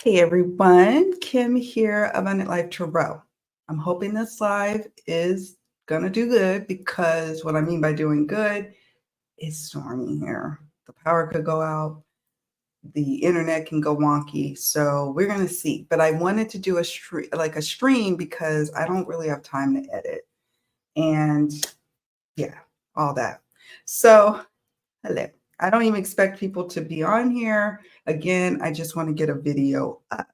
Hey everyone, Kim here, Abundant Life Tarot. I'm hoping this live is going to do good because what I mean by doing good is stormy here. The power could go out, the internet can go wonky, so we're going to see. But I wanted to do a stream because I don't really have time to edit and yeah, all that. So, hello. I don't even expect people to be on here. Again, I just want to get a video up.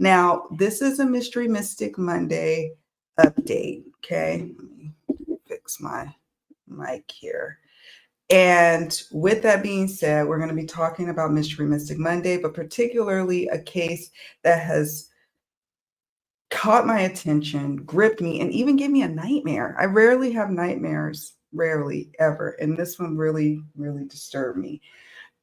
Now, this is a Mystery Mystic Monday update, okay? Let me fix my mic here. And with that being said, we're going to be talking about Mystery Mystic Monday, but particularly a case that has caught my attention, gripped me, and even gave me a nightmare. I rarely have nightmares, rarely, ever. And this one really, really disturbed me.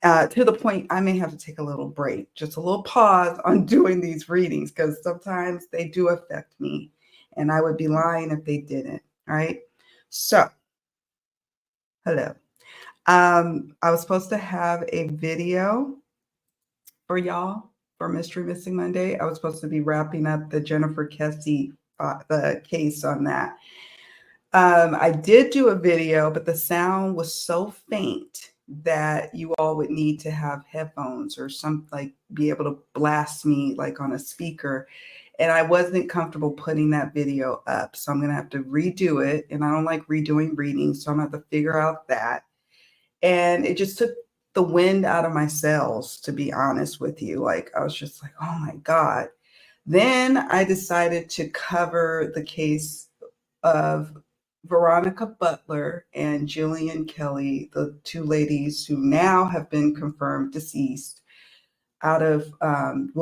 To the point I may have to take a little break, just a little pause on doing these readings because sometimes they do affect me and I would be lying if they didn't. All right. So, hello. I was supposed to have a video for y'all for Mystery Missing Monday. I was supposed to be wrapping up the Jennifer Kessie the case on that. I did do a video, but the sound was so faint that you all would need to have headphones or some like be able to blast me like on a speaker. And I wasn't comfortable putting that video up. So I'm going to have to redo it. And I don't like redoing readings. So I'm going to have to figure out that. And it just took the wind out of my sails, to be honest with you. Like I was just like, oh my God. Then I decided to cover the case of Veronica Butler and Jillian Kelly, the two ladies who now have been confirmed deceased out of,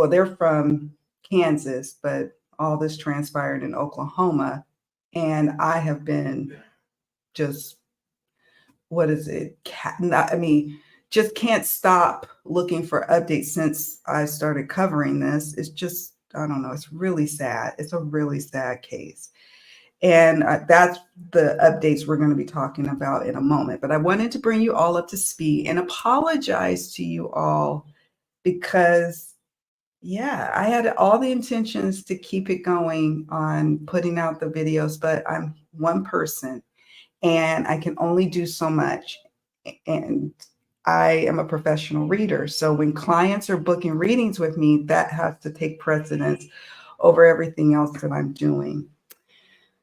they're from Kansas, but all this transpired in Oklahoma. And I have been just, what is it? Just can't stop looking for updates since I started covering this. It's just, I don't know, it's really sad. It's a really sad case. And that's the updates we're going to be talking about in a moment. But I wanted to bring you all up to speed and apologize to you all because, yeah, I had all the intentions to keep it going on putting out the videos, but I'm one person and I can only do so much. And I am a professional reader. So when clients are booking readings with me, that has to take precedence over everything else that I'm doing.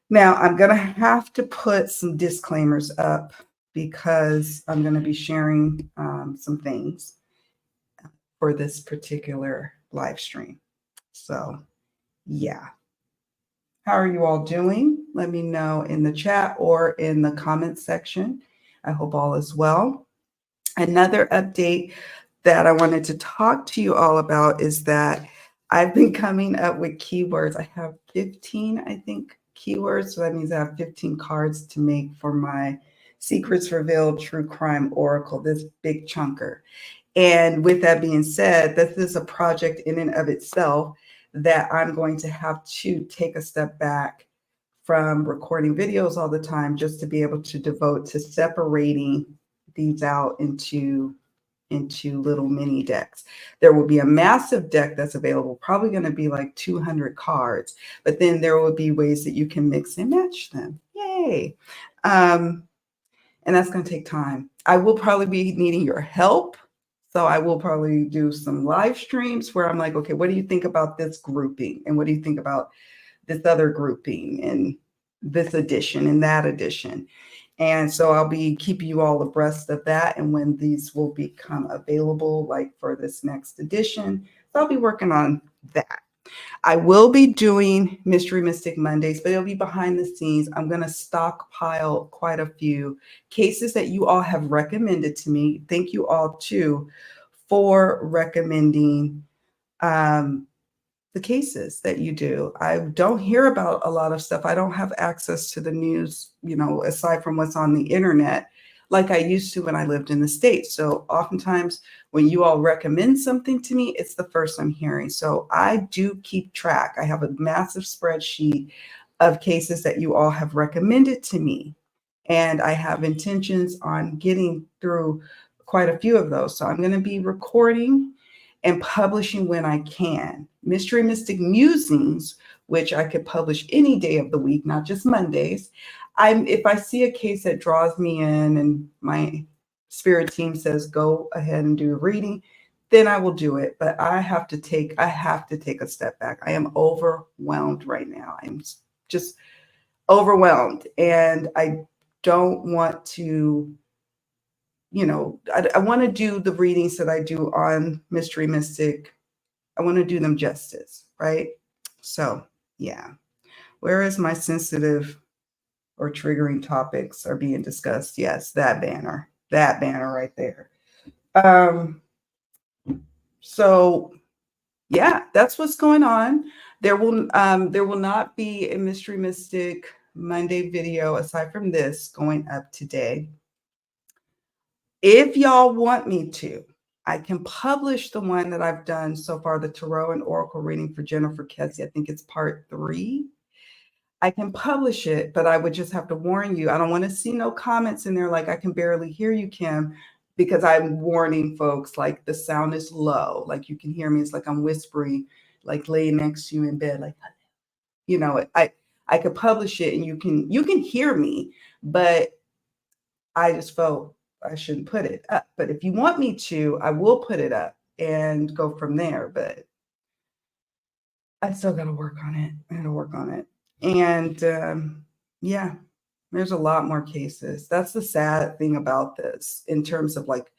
Now, I'm going to have to put some disclaimers up because I'm going to be sharing some things for this particular live stream. So, yeah. How are you all doing? Let me know in the chat or in the comments section. I hope all is well. Another update that I wanted to talk to you all about is that I've been coming up with keywords. I have 15, I think, keywords. So that means I have 15 cards to make for my Secrets Revealed True Crime Oracle, this big chunker. And with that being said, this is a project in and of itself that I'm going to have to take a step back from recording videos all the time just to be able to devote to separating these out into little mini decks. There will be a massive deck that's available, probably going to be like 200 cards, but then there will be ways that you can mix and match them. Yay. And that's going to take time. I will probably be needing your help. So I will probably do some live streams where I'm like, okay, what do you think about this grouping? And what do you think about this other grouping and this edition and that edition? And so I'll be keeping you all abreast of that and when these will become available, like for this next edition. So I'll be working on that. I will be doing Mystery Mystic Mondays, but it'll be behind the scenes. I'm going to stockpile quite a few cases that you all have recommended to me. Thank you all too for recommending the cases that you do. I don't hear about a lot of stuff. I don't have access to the news, aside from what's on the internet, like I used to when I lived in the States. So oftentimes when you all recommend something to me, it's the first I'm hearing. So I do keep track. I have a massive spreadsheet of cases that you all have recommended to me. And I have intentions on getting through quite a few of those. So I'm going to be recording and publishing when I can. Mystery Mystic Musings, which I could publish any day of the week, not just Mondays. If I see a case that draws me in and my spirit team says go ahead and do a reading, then I will do it. But I have to take a step back. I am overwhelmed right now. I'm just overwhelmed, and I don't want to, I want to do the readings that I do on Mystery Mystic. I want to do them justice, right? So, yeah. Whereas my sensitive or triggering topics are being discussed, yes, that banner right there. So, yeah, that's what's going on. There will not be a Mystery Mystic Monday video aside from this going up today. If y'all want me to, I can publish the one that I've done so far, the Tarot and Oracle reading for Jennifer Kesey. I think it's part 3. I can publish it, but I would just have to warn you. I don't want to see no comments in there like, I can barely hear you, Kim, because I'm warning folks, like the sound is low. Like you can hear me. It's like I'm whispering, like laying next to you in bed, like, I could publish it and you can hear me, but I just felt I shouldn't put it up. But if you want me to, I will put it up and go from there. But I still got to work on it. And yeah, there's a lot more cases. That's the sad thing about this in terms of like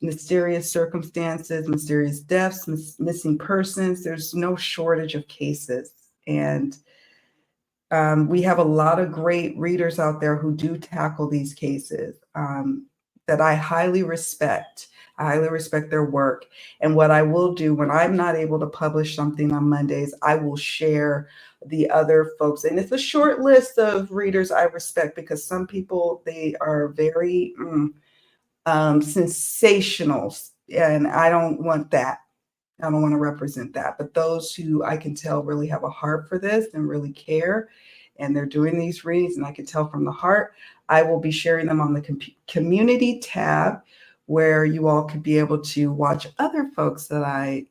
mysterious circumstances, mysterious deaths, missing persons. There's no shortage of cases. And we have a lot of great readers out there who do tackle these cases that I highly respect. I highly respect their work. And what I will do when I'm not able to publish something on Mondays, I will share the other folks. And it's a short list of readers I respect, because some people, they are very sensational. And I don't want that. I don't want to represent that. But those who I can tell really have a heart for this and really care, and they're doing these readings, and I can tell from the heart, I will be sharing them on the community tab, where you all could be able to watch other folks that I,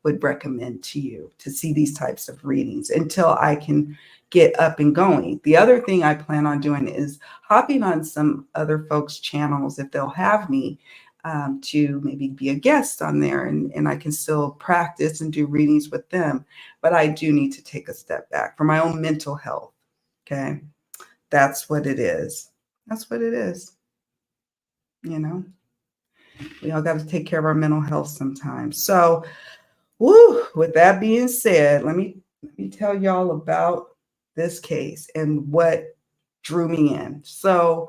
would recommend to you to see these types of readings until I can get up and going. The other thing I plan on doing is hopping on some other folks' channels, if they'll have me, to maybe be a guest on there, and I can still practice and do readings with them. But I do need to take a step back for my own mental health. Okay. That's what it is. We all got to take care of our mental health sometimes. So, with that being said, let me tell y'all about this case and what drew me in. So,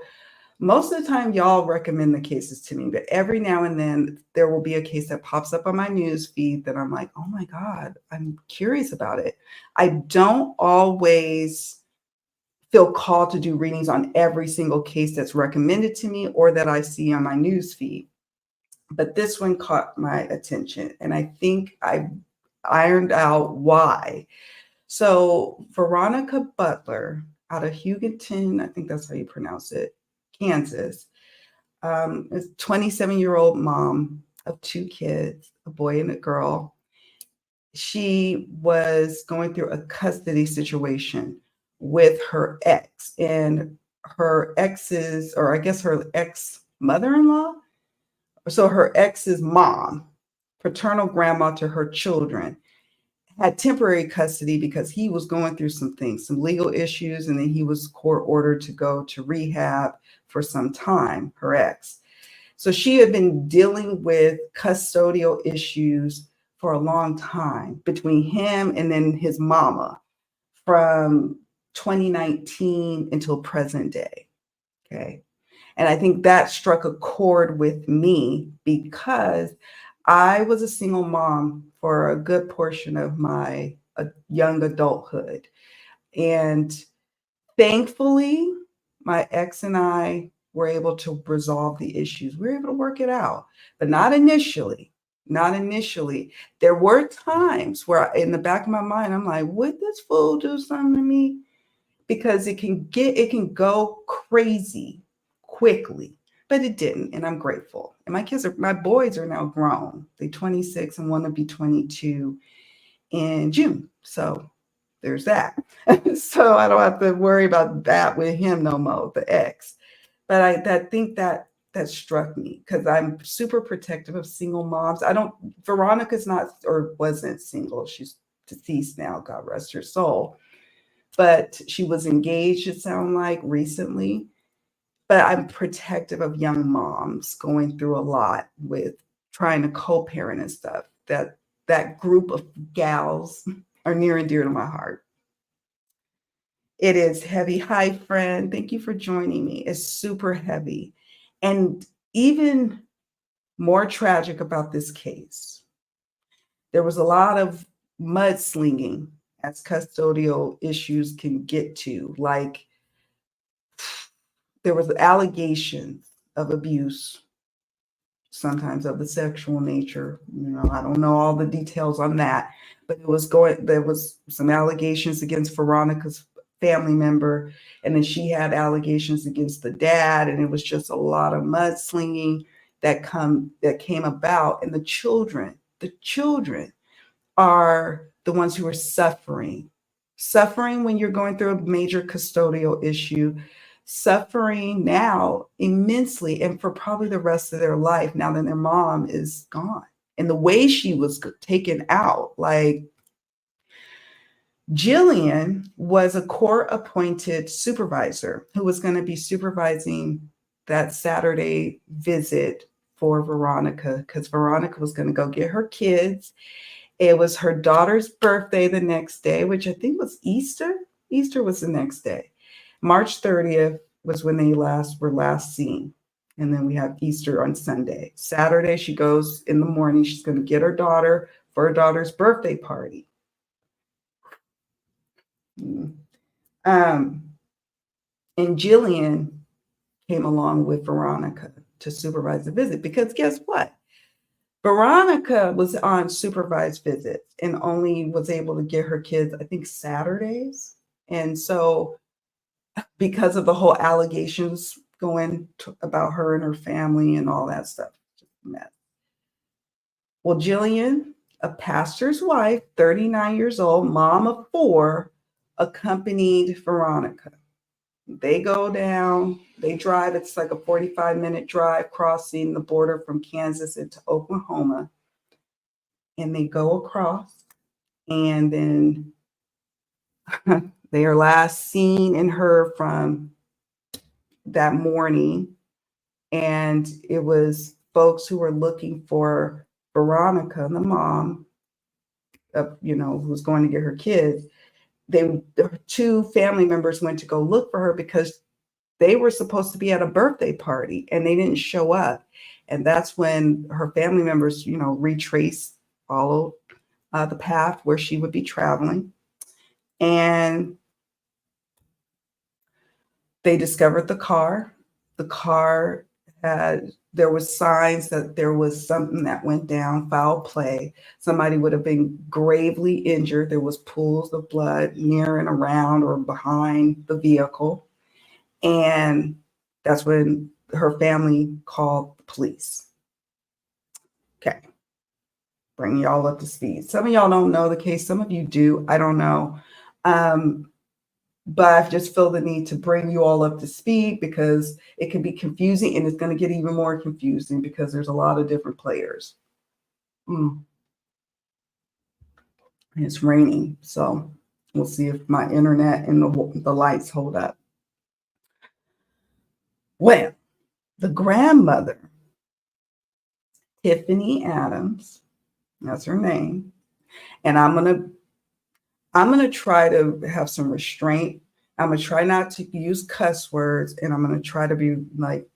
most of the time, y'all recommend the cases to me, but every now and then there will be a case that pops up on my news feed that I'm like, oh my God, I'm curious about it. I don't always feel called to do readings on every single case that's recommended to me or that I see on my news feed. But this one caught my attention, and I think I ironed out why. So Veronica Butler out of Hugoton, I think that's how you pronounce it, Kansas, is 27-year-old mom of 2 kids, a boy and a girl. She was going through a custody situation with her ex, and her ex's, or I guess her ex mother-in-law. So her ex's mom, paternal grandma to her children, had temporary custody because he was going through some things, some legal issues, and then he was court ordered to go to rehab for some time, her ex. So she had been dealing with custodial issues for a long time between him and then his mama from 2019 until present day. Okay. And I think that struck a chord with me because I was a single mom for a good portion of my young adulthood. And thankfully, my ex and I were able to resolve the issues. We were able to work it out, but not initially. Not initially. There were times where in the back of my mind, I'm like, would this fool do something to me? Because it can go crazy quickly. but it didn't. And I'm grateful. And my boys are now grown. They're 26 and want to be 22 in June. So there's that. So I don't have to worry about that with him no more, the ex. But I think that struck me because I'm super protective of single moms. Veronica's not or wasn't single. She's deceased now, God rest her soul. But she was engaged, it sounds like, recently. But I'm protective of young moms going through a lot with trying to co-parent and stuff. That group of gals are near and dear to my heart. It is heavy. Hi, friend. Thank you for joining me. It's super heavy. And even more tragic about this case, there was a lot of mudslinging, as custodial issues can get to. Like, there was allegations of abuse, sometimes of the sexual nature. I don't know all the details on that, but there was some allegations against Veronica's family member, and then she had allegations against the dad, and it was just a lot of mudslinging that came about. And the children are the ones who are suffering when you're going through a major custodial issue, suffering now immensely, and for probably the rest of their life, now that their mom is gone. And the way she was taken out, like, Jillian was a court-appointed supervisor who was going to be supervising that Saturday visit for Veronica, because Veronica was going to go get her kids. It was her daughter's birthday the next day, which I think was Easter. Easter was the next day. March 30th was when they were last seen. And then we have Easter on Sunday. Saturday, she goes in the morning. She's going to get her daughter for her daughter's birthday party. And Jillian came along with Veronica to supervise the visit, because guess what? Veronica was on supervised visits and only was able to get her kids, I think, Saturdays. And so because of the whole allegations going about her and her family and all that stuff, just a mess. Well, Jillian, a pastor's wife, 39 years old, mom of 4, accompanied Veronica. They go down, they drive. It's like a 45-minute drive crossing the border from Kansas into Oklahoma. And they go across, and then they are last seen and heard from that morning. And it was folks who were looking for Veronica, the mom, who's going to get her kids. The 2 family members went to go look for her because they were supposed to be at a birthday party and they didn't show up. And that's when her family members, followed the path where she would be traveling. And they discovered the car. The car there was signs that there was something that went down, foul play. Somebody would have been gravely injured. There was pools of blood near and around or behind the vehicle. And that's when her family called the police. Okay. Bring y'all up to speed. Some of y'all don't know the case. Some of you do. I don't know. But I just feel the need to bring you all up to speed because it can be confusing, and it's going to get even more confusing because there's a lot of different players. And it's raining, so we'll see if my internet and the lights hold up. Well, the grandmother, Tiffany Adams, that's her name, and I'm gonna try to have some restraint. I'm gonna try not to use cuss words, and I'm gonna try to be like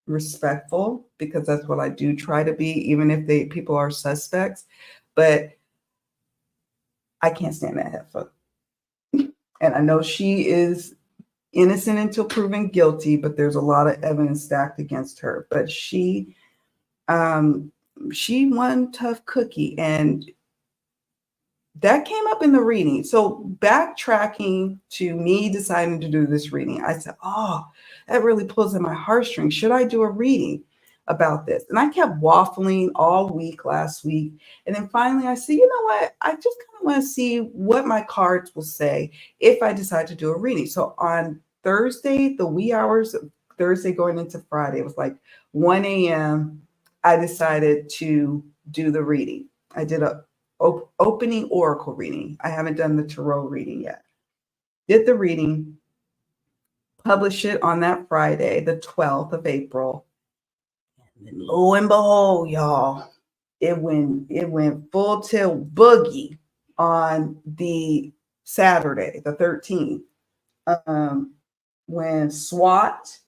respectful, because that's what I do try to be, even if people are suspects. But I can't stand that heifer. And I know she is innocent until proven guilty, but there's a lot of evidence stacked against her. But she one tough cookie, and that came up in the reading. So backtracking to me deciding to do this reading, I said, oh, that really pulls at my heartstrings. Should I do a reading about this? And I kept waffling all week last week. And then finally I said, you know what? I just kind of want to see what my cards will say if I decide to do a reading. So on Thursday, the wee hours of Thursday going into Friday, it was like 1 a.m. I decided to do the reading. I did a opening oracle reading. I haven't done the tarot reading yet. Did the reading, published it on that Friday, the 12th of April. And then lo and behold, y'all, it went full tilt boogie on the Saturday, the 13th, when SWAT,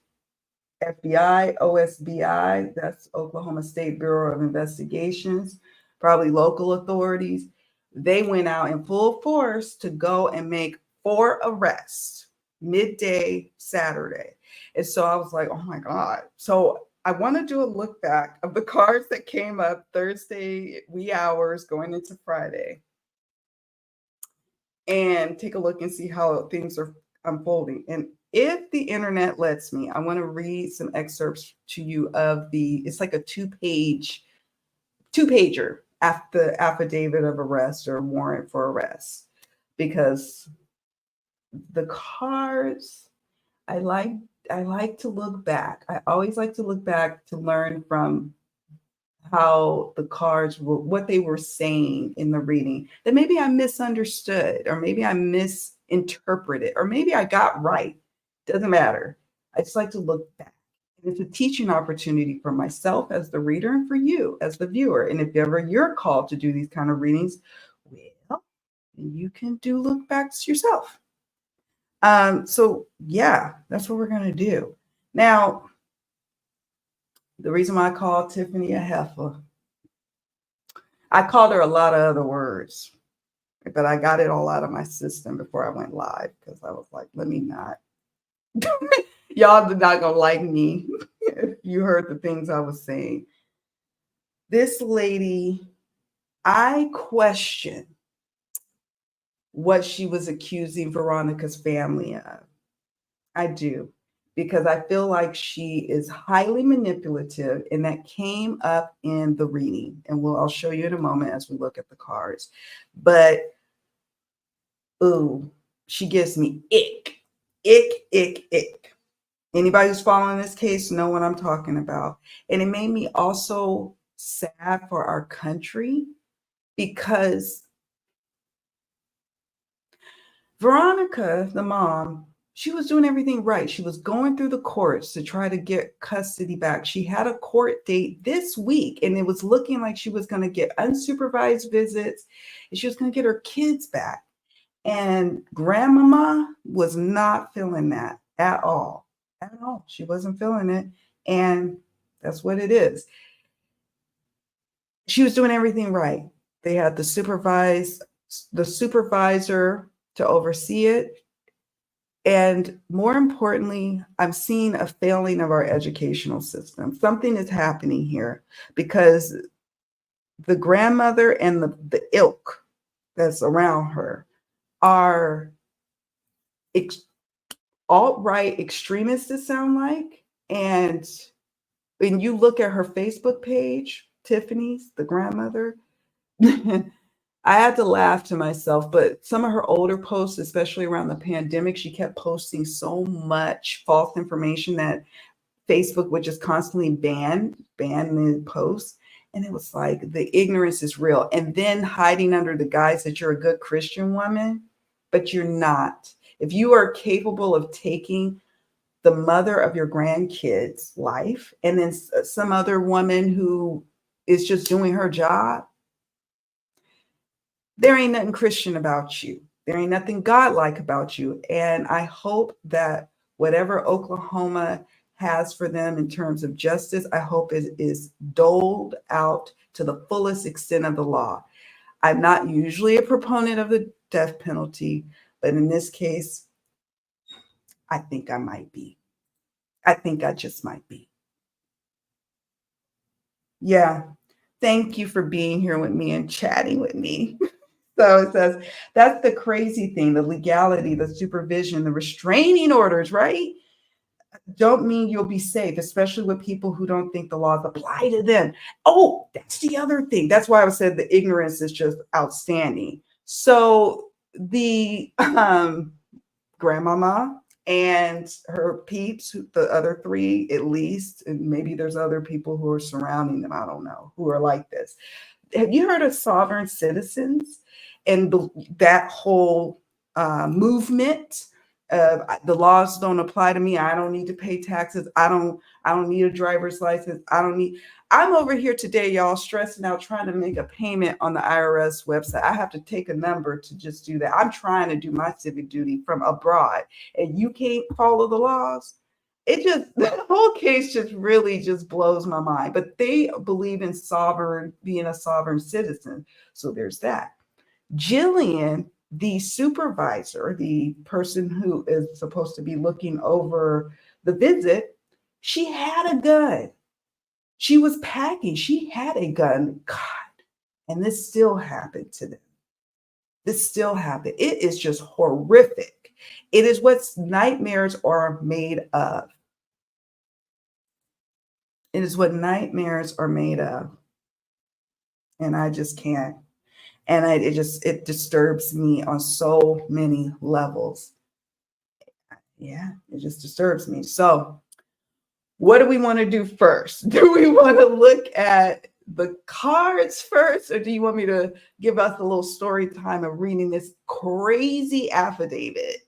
FBI, OSBI, that's Oklahoma State Bureau of Investigations, probably local authorities, they went out in full force to go and make 4 arrests midday Saturday. And so I was like, oh my God. So I want to do a look back of the cards that came up Thursday, wee hours going into Friday, and take a look and see how things are unfolding. And if the internet lets me, I want to read some excerpts to you of it's like a two-pager after affidavit of arrest or warrant for arrest, because the cards, I like to look back. I always like to look back to learn from how the cards were, what they were saying in the reading, that maybe I misunderstood, or maybe I misinterpreted, or maybe I got right. Doesn't matter. I just like to look back. And it's a teaching opportunity for myself as the reader and for you as the viewer. And if ever you're called to do these kind of readings, well, you can do look backs yourself. So yeah, that's what we're going to do. Now, the reason why I called Tiffany a heifer, I called her a lot of other words, but I got it all out of my system before I went live, because I was like, let me not. Y'all did not gonna like me if you heard the things I was saying. This lady, I question what she was accusing Veronica's family of. I do, because I feel like she is highly manipulative, and that came up in the reading. And I'll show you in a moment as we look at the cards. But ooh, she gives me ick, ick, ick, ick. Anybody who's following this case know what I'm talking about. And it made me also sad for our country, because Veronica, the mom, she was doing everything right. She was going through the courts to try to get custody back. She had a court date this week, and it was looking like she was going to get unsupervised visits, and she was going to get her kids back. And grandmama was not feeling that at all. At all. She wasn't feeling it. And that's what it is. She was doing everything right. They had the supervisor to oversee it. And more importantly, I'm seeing a failing of our educational system. Something is happening here, because the grandmother and the ilk that's around her are alt-right extremists, it sound like. And when you look at her Facebook page, Tiffany's, the grandmother, I had to laugh to myself, but some of her older posts, especially around the pandemic, she kept posting so much false information that Facebook would just constantly ban the posts. And it was like, the ignorance is real. And then hiding under the guise that you're a good Christian woman, but you're not. If you are capable of taking the mother of your grandkids' life, and then some other woman who is just doing her job, there ain't nothing Christian about you. There ain't nothing godlike about you. And I hope that whatever Oklahoma has for them in terms of justice, I hope it is doled out to the fullest extent of the law. I'm not usually a proponent of the death penalty, but in this case, I think I might be. I think I just might be. Yeah. Thank you for being here with me and chatting with me. So it says that's the crazy thing, the legality, the supervision, the restraining orders, right? Don't mean you'll be safe, especially with people who don't think the laws apply to them. Oh, that's the other thing. That's why I said the ignorance is just outstanding. So the grandmama and her peeps, the other three at least, and maybe there's other people who are surrounding them, I don't know, who are like this. Have you heard of sovereign citizens and that whole movement? The laws don't apply to me. I don't need to pay taxes. I don't need a driver's license. I'm over here today, y'all, stressing out trying to make a payment on the IRS website. I have to take a number to just do that. I'm trying to do my civic duty from abroad, and you can't follow the laws. It just, the whole case just really just blows my mind. But they believe in being a sovereign citizen. So there's that. Jillian, the supervisor, the person who is supposed to be looking over the visit, she had a gun. She was packing. She had a gun. God, and this still happened to them. This still happened. It is just horrific. It is what nightmares are made of. It is what nightmares are made of. And I just can't. And it disturbs me on so many levels. Yeah, it just disturbs me. So what do we want to do first? Do we want to look at the cards first, or do you want me to give us a little story time of reading this crazy affidavit?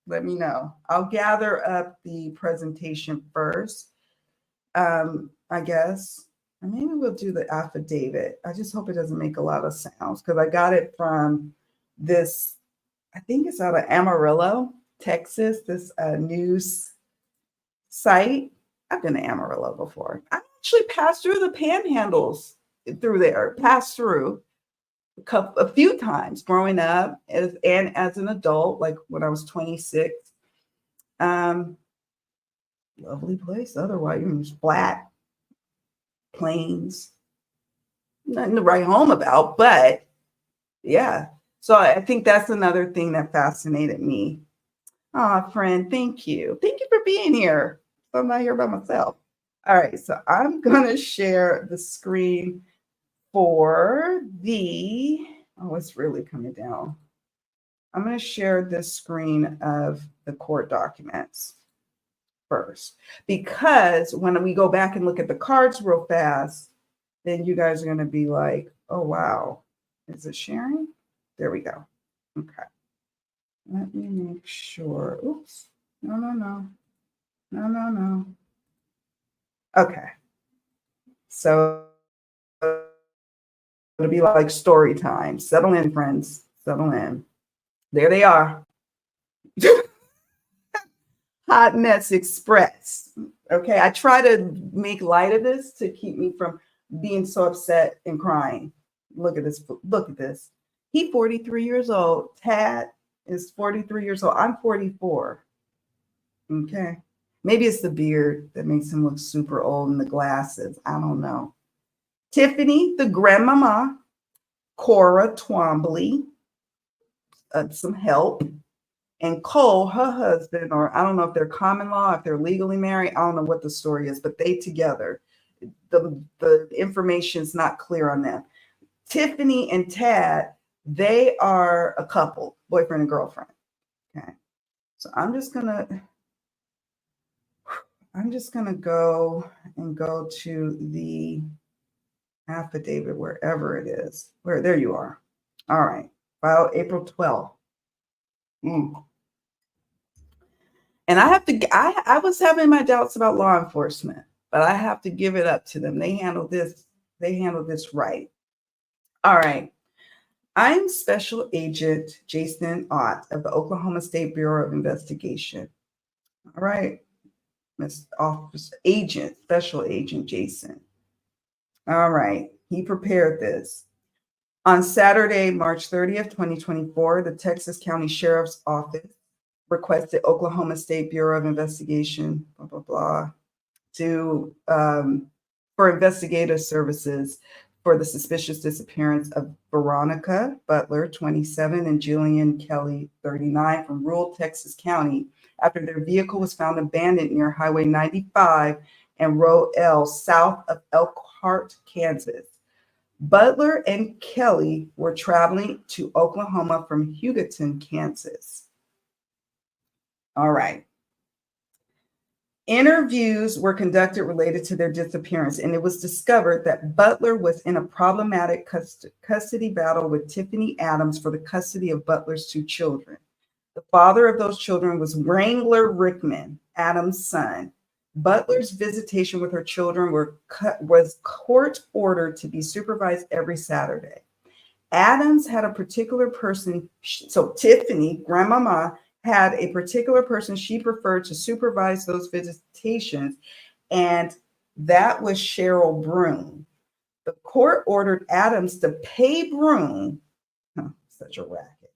Let me know. I'll gather up the presentation first. I guess. And maybe we'll do the affidavit. I just hope it doesn't make a lot of sounds because I got it from this, I think it's out of Amarillo, Texas, this news site. I've been to Amarillo before. I actually passed through the panhandles through there, passed through a few times growing up and as an adult, like when I was 26. Lovely place. Otherwise, it was flat, plains, nothing to write home about, but yeah. So I think that's another thing that fascinated me. Oh, friend, thank you. Thank you for being here. So I'm not here by myself. All right, so I'm going to share the screen for it's really coming down. I'm going to share this screen of the court documents first, because when we go back and look at the cards real fast, then you guys are going to be like, oh, wow. Is it sharing? There we go. Okay. Let me make sure. Oops. No. Okay. So it'll be like story time. Settle in, friends. Settle in. There they are. Hot Mess Express. Okay. I try to make light of this to keep me from being so upset and crying. Look at this. Look at this. He's 43 years old. Tad is 43 years old. I'm 44. Okay. Maybe it's the beard that makes him look super old and the glasses. I don't know. Tiffany, the grandmama. Cora Twombly, some help. And Cole, her husband, or I don't know if they're common law, if they're legally married. I don't know what the story is, but they together. The information is not clear on them. Tiffany and Tad, they are a couple, boyfriend and girlfriend. Okay. So I'm just gonna go to the affidavit wherever it is. There you are. All right. Filed April 12th. And I was having my doubts about law enforcement, but I have to give it up to them. They handled this right. All right. I'm Special Agent Jason Ott of the Oklahoma State Bureau of Investigation. All right. Special Agent Jason. All right. He prepared this. On Saturday, March 30th, 2024, the Texas County Sheriff's Office requested Oklahoma State Bureau of Investigation, for investigative services for the suspicious disappearance of Veronica Butler, 27, and Jillian Kelly, 39, from rural Texas County after their vehicle was found abandoned near Highway 95 and Row L south of Elkhart, Kansas. Butler and Kelly were traveling to Oklahoma from Hugoton, Kansas. All right. Interviews were conducted related to their disappearance, and it was discovered that Butler was in a problematic custody battle with Tiffany Adams for the custody of Butler's two children. The father of those children was Wrangler Rickman, Adams' son. Butler's visitation with her children was court-ordered to be supervised every Saturday. Adams had a particular person, so Tiffany, grandmama, had a particular person she preferred to supervise those visitations, and that was Cheryl Broom. The court ordered Adams to pay Broom, such a racket,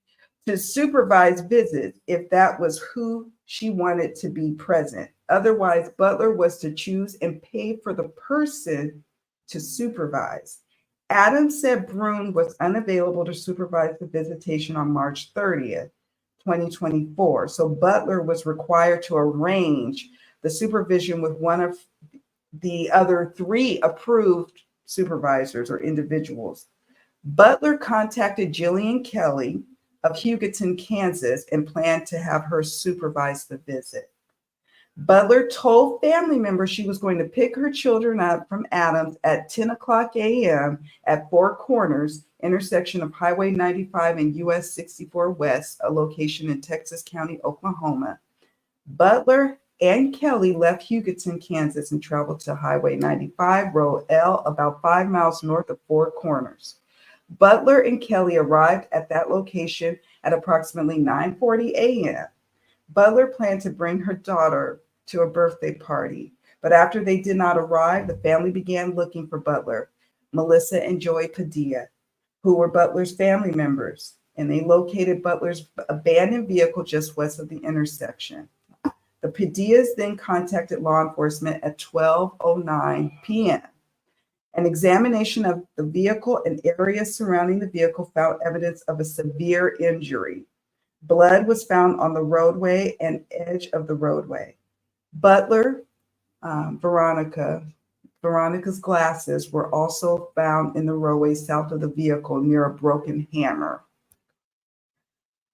to supervise visits if that was who she wanted to be present. Otherwise, Butler was to choose and pay for the person to supervise. Adams said Broom was unavailable to supervise the visitation on March 30th. 2024. So Butler was required to arrange the supervision with one of the other three approved supervisors or individuals. Butler contacted Jillian Kelly of Hugoton, Kansas, and planned to have her supervise the visit. Butler told family members she was going to pick her children up from Adams at 10 o'clock a.m. at Four Corners, intersection of Highway 95 and US 64 West, a location in Texas County, Oklahoma. Butler and Kelly left Hugoton, Kansas, and traveled to Highway 95, Row L, about 5 miles north of Four Corners. Butler and Kelly arrived at that location at approximately 9:40 a.m. Butler planned to bring her daughter to a birthday party, but after they did not arrive, the family began looking for Butler, Melissa and Joy Padilla, who were Butler's family members, and they located Butler's abandoned vehicle just west of the intersection. The Padillas then contacted law enforcement at 12:09 p.m. An examination of the vehicle and areas surrounding the vehicle found evidence of a severe injury. Blood was found on the roadway and edge of the roadway. Butler, Veronica's glasses were also found in the roadway south of the vehicle near a broken hammer.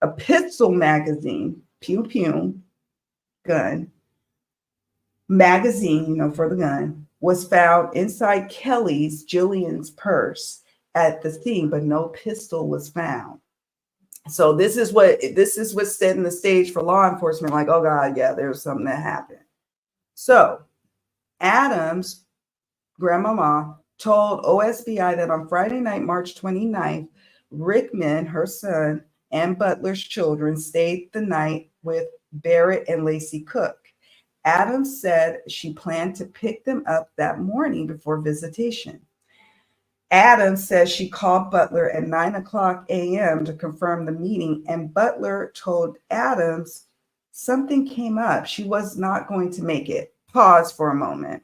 A pistol magazine, pew pew, gun, magazine, for the gun, was found inside Jillian's purse at the scene, but no pistol was found. So this is what's setting the stage for law enforcement, like, oh God, yeah, there's something that happened. So Adams' grandmama told OSBI that on Friday night, March 29th, Rickman, her son, and Butler's children stayed the night with Barrett and Lacey Cook. Adams said she planned to pick them up that morning before visitation. Adams says she called Butler at 9 o'clock a.m. to confirm the meeting, and Butler told Adams something came up. She was not going to make it. Pause for a moment.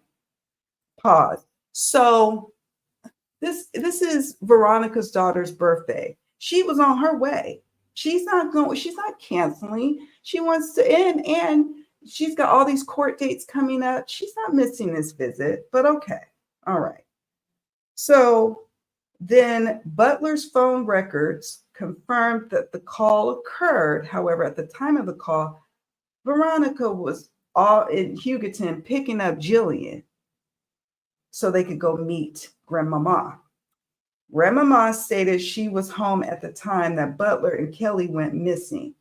Pause. So this is Veronica's daughter's birthday. She was on her way. She's not canceling. She wants to end, and she's got all these court dates coming up. She's not missing this visit, but okay. All right. So then Butler's phone records confirmed that the call occurred. However, at the time of the call, Veronica was all in Hugoton picking up Jillian so they could go meet Grandmama. Grandmama stated she was home at the time that Butler and Kelly went missing.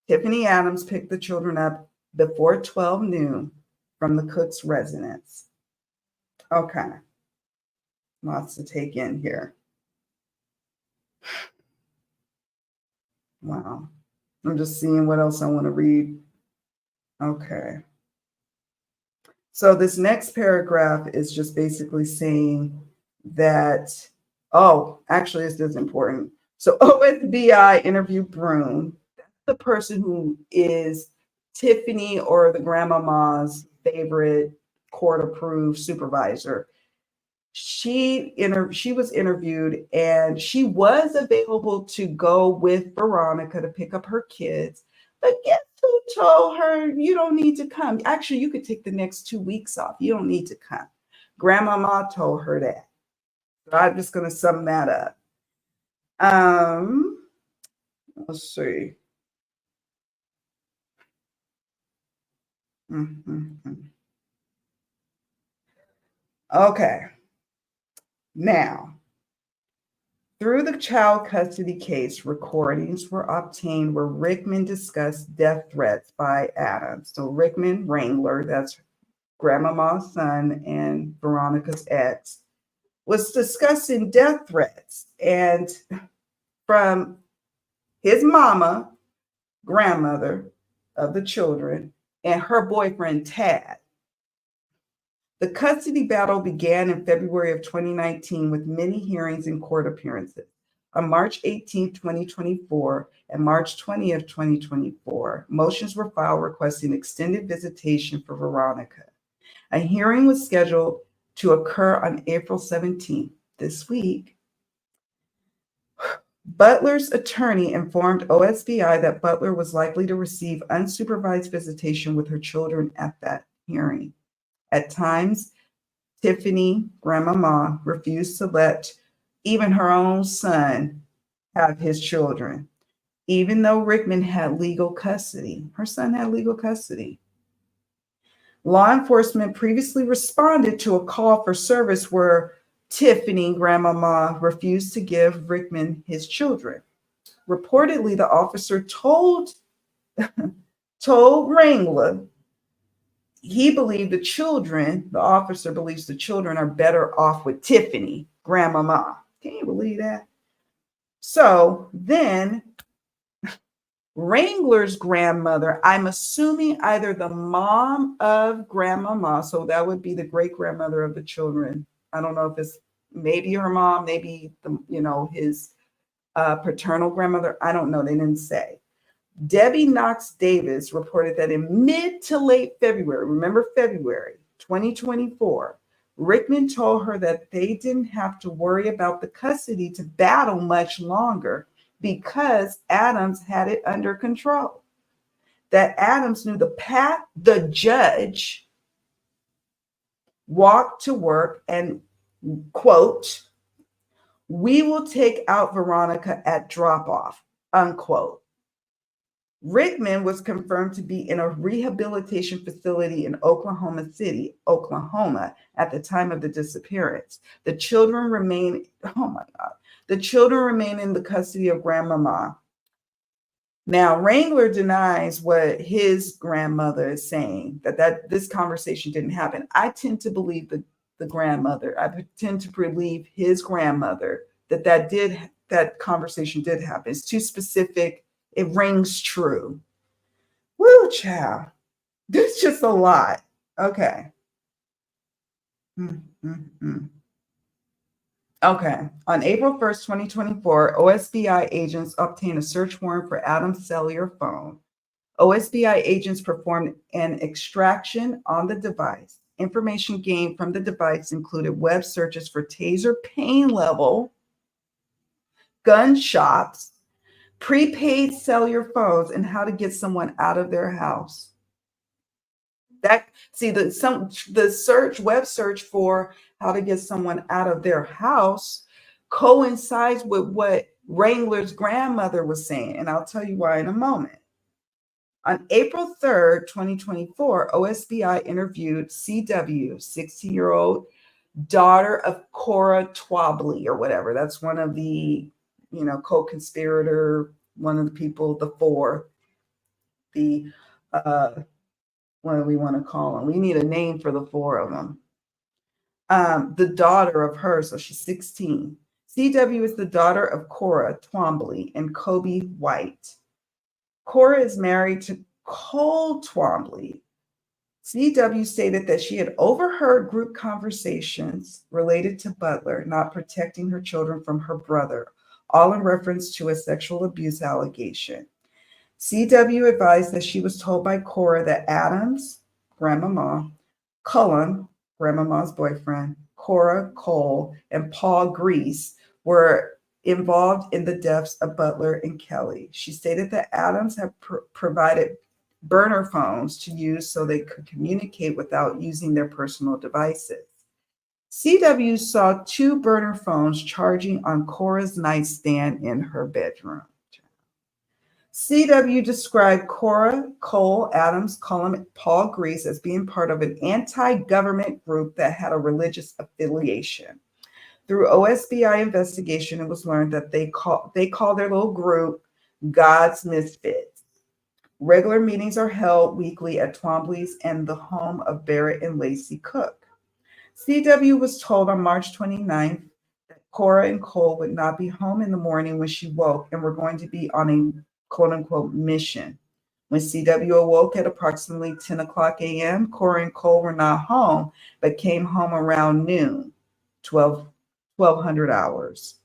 Tiffany Adams picked the children up before 12 noon from the Cook's residence. Okay. Lots to take in here. Wow. I'm just seeing what else I want to read. Okay. So this next paragraph is just basically saying that, actually, this is important. So OSBI interviewed Broom, the person who is Tiffany or the grandmama's favorite court-approved supervisor. She was interviewed, and she was available to go with Veronica to pick up her kids. But guess who told her you don't need to come? Actually, you could take the next 2 weeks off. You don't need to come. Grandmama told her that. So I'm just going to sum that up. Let's see. Mm-hmm. Okay. Now, through the child custody case, recordings were obtained where Rickman discussed death threats by Adams. So Rickman Wrangler, that's Grandmama's son and Veronica's ex, was discussing death threats, and from his mama, grandmother of the children, and her boyfriend Tad. The custody battle began in February of 2019 with many hearings and court appearances. On March 18, 2024, and March 20th, 2024, motions were filed requesting extended visitation for Veronica. A hearing was scheduled to occur on April 17th, this week. Butler's attorney informed OSBI that Butler was likely to receive unsupervised visitation with her children at that hearing. At times, Tiffany, Grandmama, refused to let even her own son have his children, even though Rickman had legal custody. Her son had legal custody. Law enforcement previously responded to a call for service where Tiffany, Grandmama, refused to give Rickman his children. Reportedly, the officer told Wrangler he believed the officer believes the children are better off with Tiffany, Grandmama. Can you believe that? So then Wrangler's grandmother, I'm assuming either the mom of Grandmama, so that would be the great grandmother of the children. I don't know if it's maybe her mom, maybe his paternal grandmother. I don't know. They didn't say. Debbie Knox Davis reported that in mid to late February, remember February 2024, Rickman told her that they didn't have to worry about the custody to battle much longer because Adams had it under control. That Adams knew the path the judge walked to work and, quote, "We will take out Veronica at drop-off," unquote. Rickman was confirmed to be in a rehabilitation facility in Oklahoma City, Oklahoma, at the time of the disappearance. The children remain in the custody of Grandmama. Now, Wrangler denies what his grandmother is saying, that this conversation didn't happen. I tend to believe the grandmother. I tend to believe his grandmother that conversation did happen. It's too specific. It rings true. Woo, child. This is just a lot. Okay. Okay. On April 1st, 2024, OSBI agents obtained a search warrant for Adam's cellular phone. OSBI agents performed an extraction on the device. Information gained from the device included web searches for taser pain level, gun shops, prepaid cellular phones, and how to get someone out of their house. The web search for how to get someone out of their house coincides with what Wrangler's grandmother was saying, and I'll tell you why in a moment. On April 3rd, 2024, OSBI interviewed CW, 16-year-old daughter of Cora Twombly or whatever. That's one of the co-conspirator, one of the people, the four, what do we want to call them? We need a name for the four of them. The daughter of her, so she's 16. CW is the daughter of Cora Twombly and Kobe White. Cora is married to Cole Twombly. CW stated that she had overheard group conversations related to Butler not protecting her children from her brother, all in reference to a sexual abuse allegation. CW advised that she was told by Cora that Adams, Grandmama, Cullen, Grandmama's boyfriend, Cora Cole, and Paul Grease were involved in the deaths of Butler and Kelly. She stated that Adams had provided burner phones to use so they could communicate without using their personal devices. CW saw two burner phones charging on Cora's nightstand in her bedroom. CW described Cora Cole Adams, Colin Paul Grease as being part of an anti-government group that had a religious affiliation. Through OSBI investigation, it was learned that they call their little group God's Misfits. Regular meetings are held weekly at Twombly's and the home of Barrett and Lacey Cook. CW was told on March 29th that Cora and Cole would not be home in the morning when she woke and were going to be on a quote-unquote mission. When CW awoke at approximately 10 o'clock a.m., Cora and Cole were not home, but came home around noon, 1200 hours.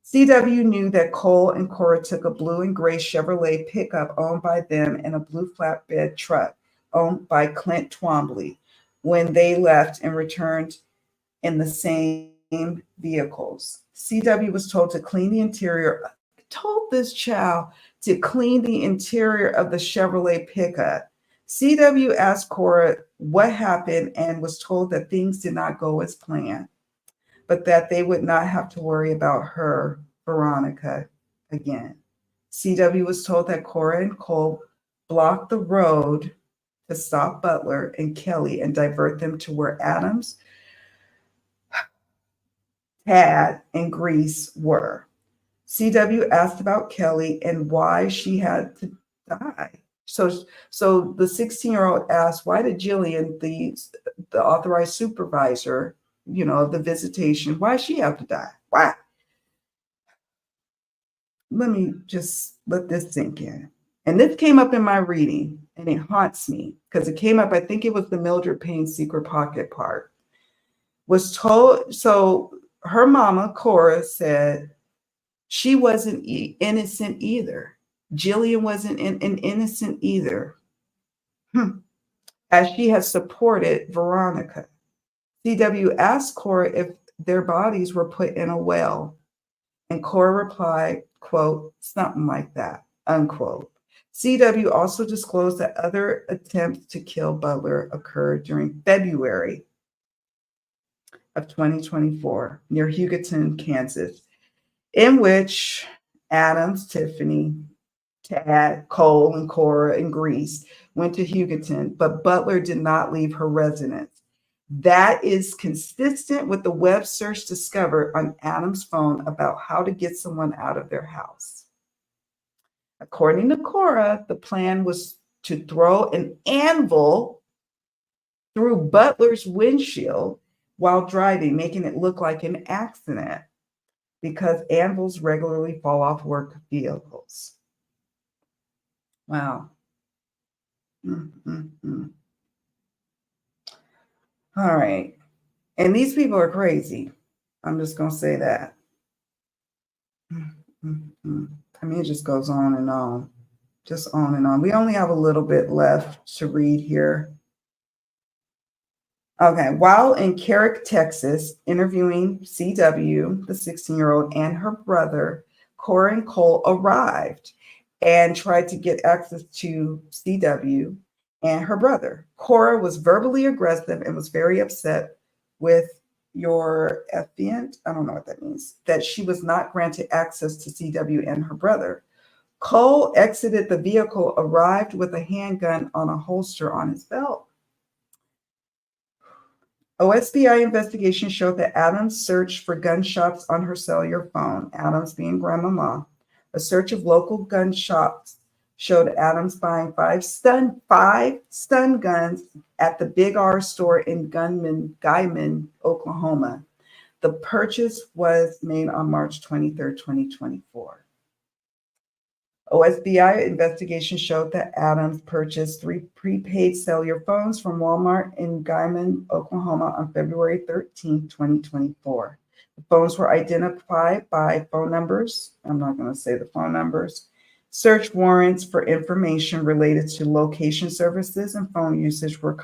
CW knew that Cole and Cora took a blue and gray Chevrolet pickup owned by them and a blue flatbed truck owned by Clint Twombly when they left and returned in the same vehicles. CW was told to clean the interior. Told this child to clean the interior of the Chevrolet pickup. CW asked Cora what happened and was told that things did not go as planned, but that they would not have to worry about her, Veronica, again. CW was told that Cora and Cole blocked the road to stop Butler and Kelly and divert them to where Adams, Tad, and Grease were. CW asked about Kelly and why she had to die. So the 16-year-old asked, why did Jillian, the authorized supervisor, of the visitation, why she have to die? Why? Let me just let this sink in. And this came up in my reading, and it haunts me because it came up, I think it was the Mildred Payne secret pocket part. Was told, so her mama, Cora, said, she wasn't innocent either. Jillian wasn't innocent either, as she has supported Veronica. CW asked Cora if their bodies were put in a well, and Cora replied, quote, something like that, unquote. CW also disclosed that other attempts to kill Butler occurred during February of 2024 near Hugoton, Kansas, in which Adams, Tiffany, Tad, Cole, and Cora and Grease went to Hugoton, but Butler did not leave her residence. That is consistent with the web search discovered on Adams' phone about how to get someone out of their house. According to Cora, the plan was to throw an anvil through Butler's windshield while driving, making it look like an accident, because anvils regularly fall off work vehicles. Wow. Mm-mm-mm. All right. And these people are crazy. I'm just going to say that. Mm-mm-mm. I mean, it just goes on and on. Just on and on. We only have a little bit left to read here. Okay. While in Carrick, Texas, interviewing CW, the 16-year-old, and her brother, Cora and Cole arrived and tried to get access to CW and her brother. Cora was verbally aggressive and was very upset with your affiant, I don't know what that means, that she was not granted access to CW and her brother. Cole exited the vehicle, arrived with a handgun on a holster on his belt. OSBI investigation showed that Adams searched for gunshots on her cellular phone, Adams being grandmama. A search of local gun shops showed Adams buying five stun guns at the Big R store in Guyman, Oklahoma. The purchase was made on March 23rd, 2024. OSBI investigation showed that Adams purchased 3 prepaid cellular phones from Walmart in Guyman, Oklahoma on February 13, 2024. The phones were identified by phone numbers. I'm not going to say the phone numbers. Search warrants for information related to location services and phone usage were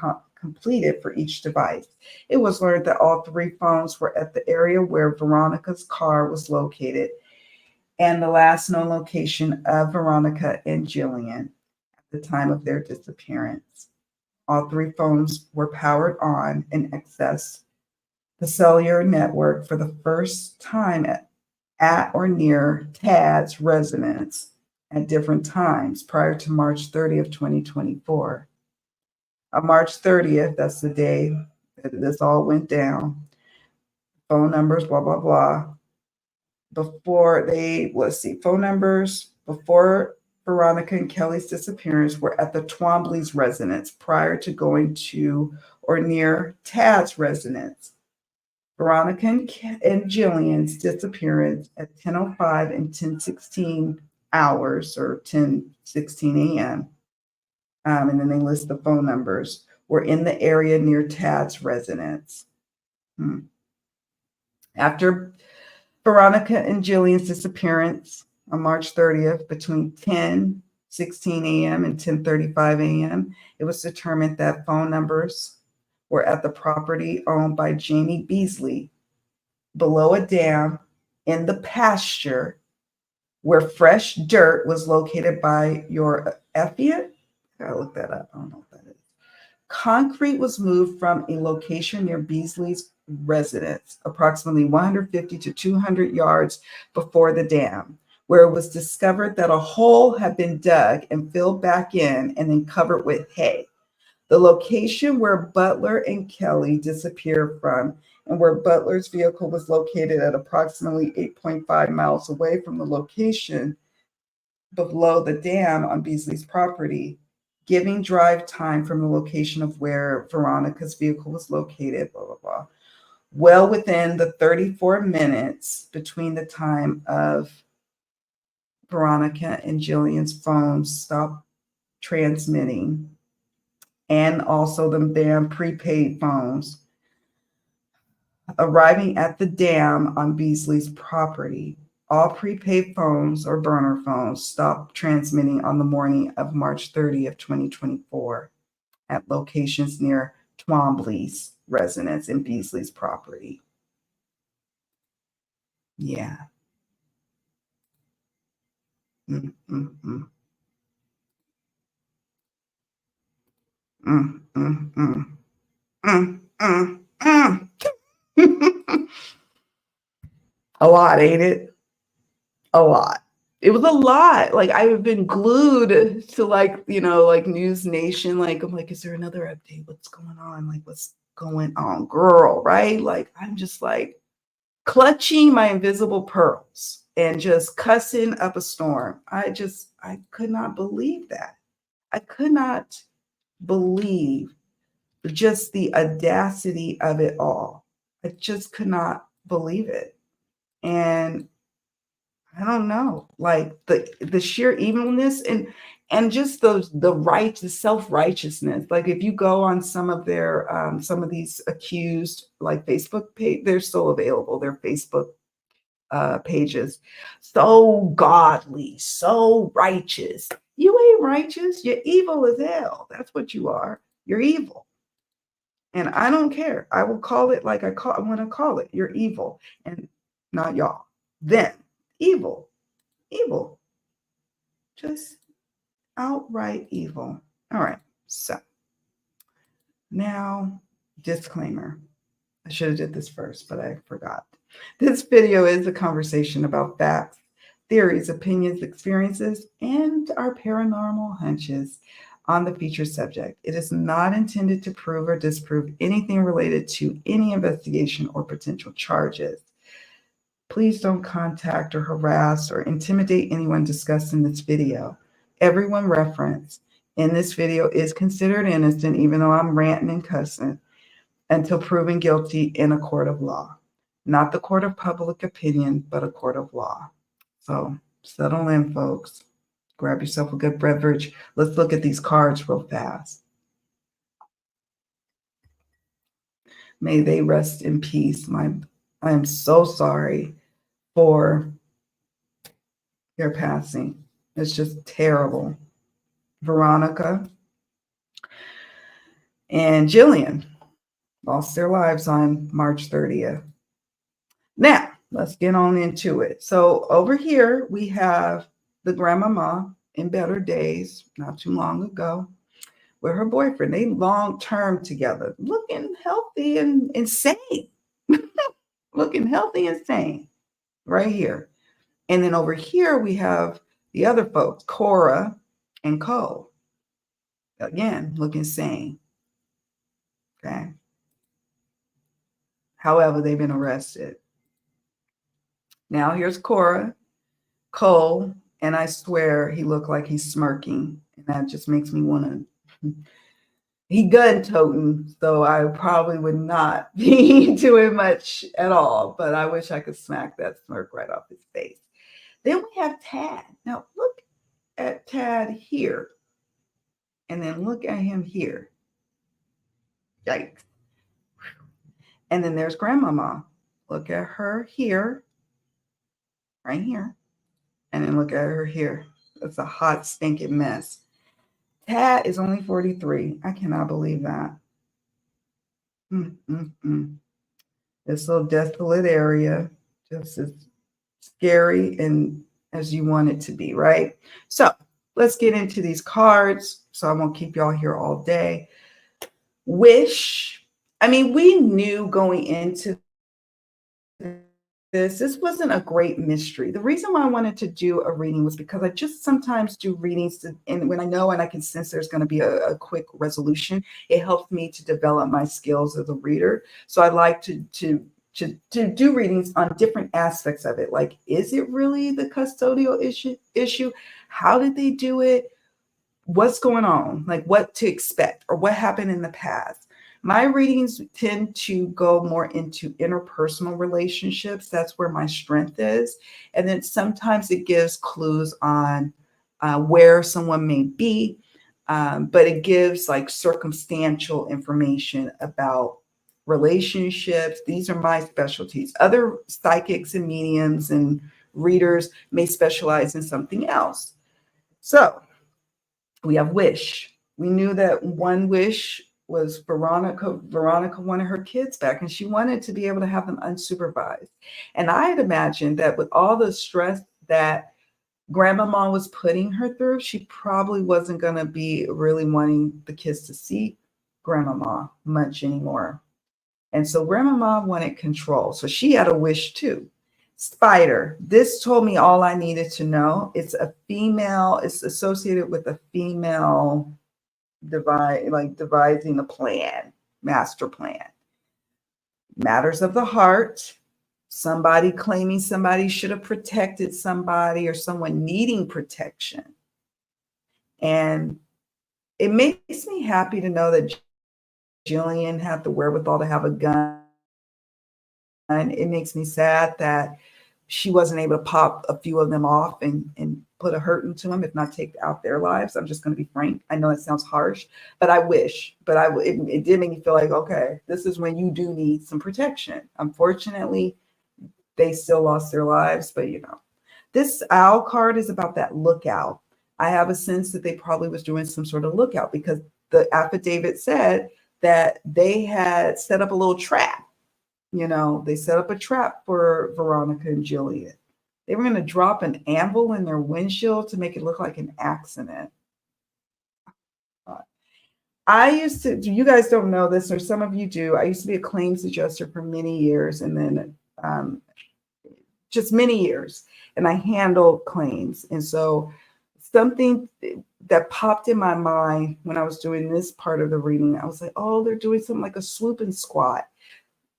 completed for each device. It was learned that all 3 phones were at the area where Veronica's car was located and the last known location of Veronica and Jillian at the time of their disappearance. All 3 phones were powered on and accessed the cellular network for the first time at or near Tad's residence at different times prior to March 30th, 2024. On March 30th, that's the day that this all went down. Phone numbers, blah, blah, blah. Phone numbers before Veronica and Kelly's disappearance were at the Twombly's residence prior to going to or near Tad's residence. Veronica and Jillian's disappearance at 10:05 and 10:16 hours, or 10:16 a.m., and then they list the phone numbers, were in the area near Tad's residence. After Veronica and Jillian's disappearance on March 30th, between 10:16 a.m. and 10:35 a.m., it was determined that phone numbers were at the property owned by Jamie Beasley below a dam in the pasture where fresh dirt was located by your Effiant. I gotta look that up. I don't know what that is. Concrete was moved from a location near Beasley's residence, approximately 150 to 200 yards before the dam, where it was discovered that a hole had been dug and filled back in and then covered with hay. The location where Butler and Kelly disappeared from and where Butler's vehicle was located at approximately 8.5 miles away from the location below the dam on Beasley's property, giving drive time from the location of where Veronica's vehicle was located, blah, blah, blah, well within the 34 minutes between the time of Veronica and Jillian's phones stopped transmitting and also the damn prepaid phones arriving at the dam on Beasley's property. All prepaid phones or burner phones stopped transmitting on the morning of March 30th, 2024 at locations near Twombly's residence in Beasley's property. Yeah. Mm, mm, mm. Mm, mm, mm. Mm, mm, mm. A lot, ain't it? A lot. It was a lot. Like, I've been glued to, like, like News Nation. Like, I'm like, is there another update? What's going on? Like, what's going on, girl? Right? Like, I'm just like clutching my invisible pearls and just cussing up a storm. I could not believe that. I could not believe just the audacity of it all. I just could not believe it. And I don't know, like the sheer evilness and just the self-righteousness. Like, if you go on some of their some of these accused, like, Facebook page, they're still available, their Facebook pages. So godly, so righteous. You ain't righteous. You're evil as hell. That's what you are. You're evil. And I don't care. I will call it like I want to call it. You're evil. And not y'all. Then evil. Evil. Just outright evil. All right. So now, disclaimer. I should have did this first, but I forgot. This video is a conversation about facts, theories, opinions, experiences, and our paranormal hunches on the featured subject. It is not intended to prove or disprove anything related to any investigation or potential charges. Please don't contact or harass or intimidate anyone discussed in this video. Everyone referenced in this video is considered innocent, even though I'm ranting and cussing, until proven guilty in a court of law. Not the court of public opinion, but a court of law. So settle in, folks. Grab yourself a good beverage. Let's look at these cards real fast. May they rest in peace. I am so sorry for their passing. It's just terrible. Veronica and Jillian lost their lives on March 30th. Now, let's get on into it. So over here, we have the grandmama in better days, not too long ago, with her boyfriend. They long-term together, looking healthy and insane. Looking healthy and sane right here. And then over here, we have the other folks, Cora and Cole. Again, looking sane. Okay. However, they've been arrested. Now here's Cora, Cole, and I swear he looked like he's smirking. And that just makes me want to. He gun toting, so I probably would not be doing much at all. But I wish I could smack that smirk right off his face. Then we have Tad. Now look at Tad here. And then look at him here. Yikes. And then there's Grandmama. Look at her here. Right here. And then look at her here. That's a hot, stinking mess. Tad is only 43. I cannot believe that. This little desolate area, just as scary and as you want it to be, right? So let's get into these cards. So I won't keep y'all here all day. Wish. I mean, we knew going into this wasn't a great mystery. The reason why I wanted to do a reading was because I just sometimes do readings, and when I know and I can sense there's going to be a quick resolution, it helps me to develop my skills as a reader. So I like to do readings on different aspects of it. Like, is it really the custodial issue? How did they do it? What's going on? Like, what to expect or what happened in the past? My readings tend to go more into interpersonal relationships. That's where my strength is. And then sometimes it gives clues on where someone may be, but it gives like circumstantial information about relationships. These are my specialties. Other psychics and mediums and readers may specialize in something else. So we have wish. We knew that one wish was Veronica. Veronica wanted her kids back, and she wanted to be able to have them unsupervised. And I had imagined that with all the stress that Grandmama was putting her through, she probably wasn't going to be really wanting the kids to see Grandmama much anymore. And so Grandmama wanted control. So she had a wish too. Spider. This told me all I needed to know. It's a female. It's associated with a female devising a plan, master plan. Matters of the heart. Somebody claiming somebody should have protected somebody or someone needing protection. And it makes me happy to know that Jillian had the wherewithal to have a gun. And it makes me sad that she wasn't able to pop a few of them off and put a hurt into them, if not take out their lives. I'm just going to be frank. I know that sounds harsh, but I wish. But it did make me feel like, okay, this is when you do need some protection. Unfortunately, they still lost their lives, but you know. This owl card is about that lookout. I have a sense that they probably was doing some sort of lookout because the affidavit said that they had set up a little trap. You know, they set up a trap for Veronica and Jillian. They were going to drop an anvil in their windshield to make it look like an accident. I used to, you guys don't know this, or some of you do. I used to be a claims adjuster for many years, and then just many years, and I handled claims. And so something that popped in my mind when I was doing this part of the reading, I was like, oh, they're doing something like a swoop and squat,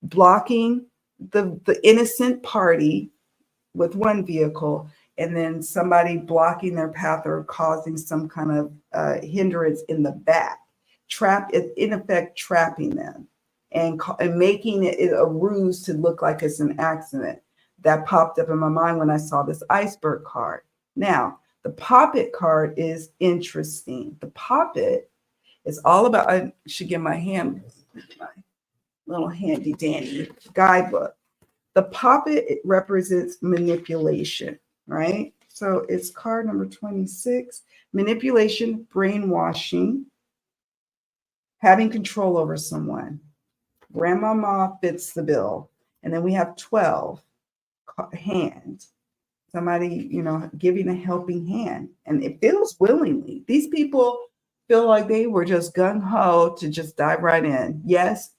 blocking the innocent party with one vehicle, and then somebody blocking their path or causing some kind of hindrance in the back, in effect trapping them and making it a ruse to look like it's an accident. That popped up in my mind when I saw this iceberg card. Now, the poppet card is interesting. The poppet is all about, I should get my little handy dandy guidebook. The poppet, it represents manipulation, right? So it's card number 26, manipulation, brainwashing, having control over someone. Grandmama fits the bill. And then we have 12, hands. Somebody, giving a helping hand. And it feels willingly. These people feel like they were just gung ho to just dive right in. Yes,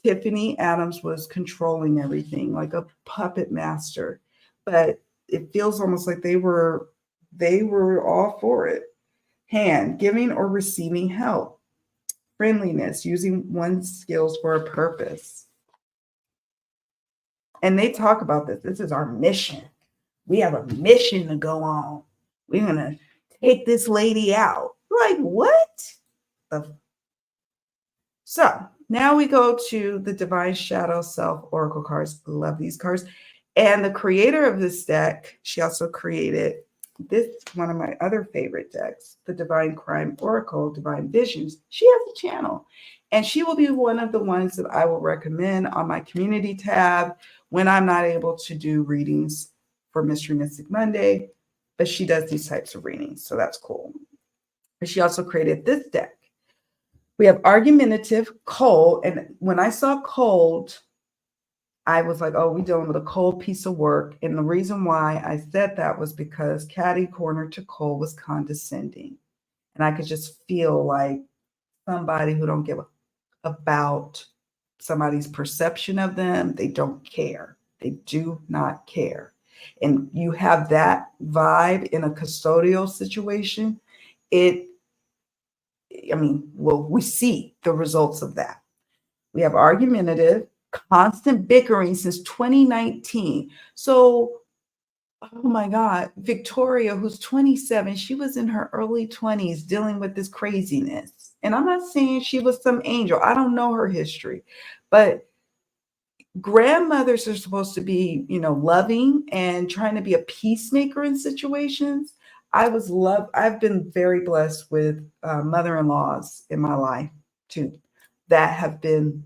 Tiffany Adams was controlling everything like a puppet master, but it feels almost like they were all for it. Hand, giving or receiving help. Friendliness, using one's skills for a purpose. And they talk about this. This is our mission. We have a mission to go on. We're going to take this lady out. Like, what? So now we go to the Divine Shadow Self Oracle cards. Love these cards. And the creator of this deck, she also created this, one of my other favorite decks, the Divine Crime Oracle, Divine Visions. She has a channel. And she will be one of the ones that I will recommend on my community tab when I'm not able to do readings for Mystery Mystic Monday. But she does these types of readings, so that's cool. But she also created this deck. We have argumentative, cold. And when I saw cold, I was like, oh, we're dealing with a cold piece of work. And the reason why I said that was because catty corner to cold was condescending. And I could just feel like somebody who don't give about somebody's perception of them. They don't care. They do not care. And you have that vibe in a custodial situation. We see the results of that. We have argumentative, constant bickering since 2019. So, oh my God, Victoria, who's 27, she was in her early 20s dealing with this craziness. And I'm not saying she was some angel. I don't know her history, but grandmothers are supposed to be, loving and trying to be a peacemaker in situations. I've been very blessed with mother-in-laws in my life too, that have been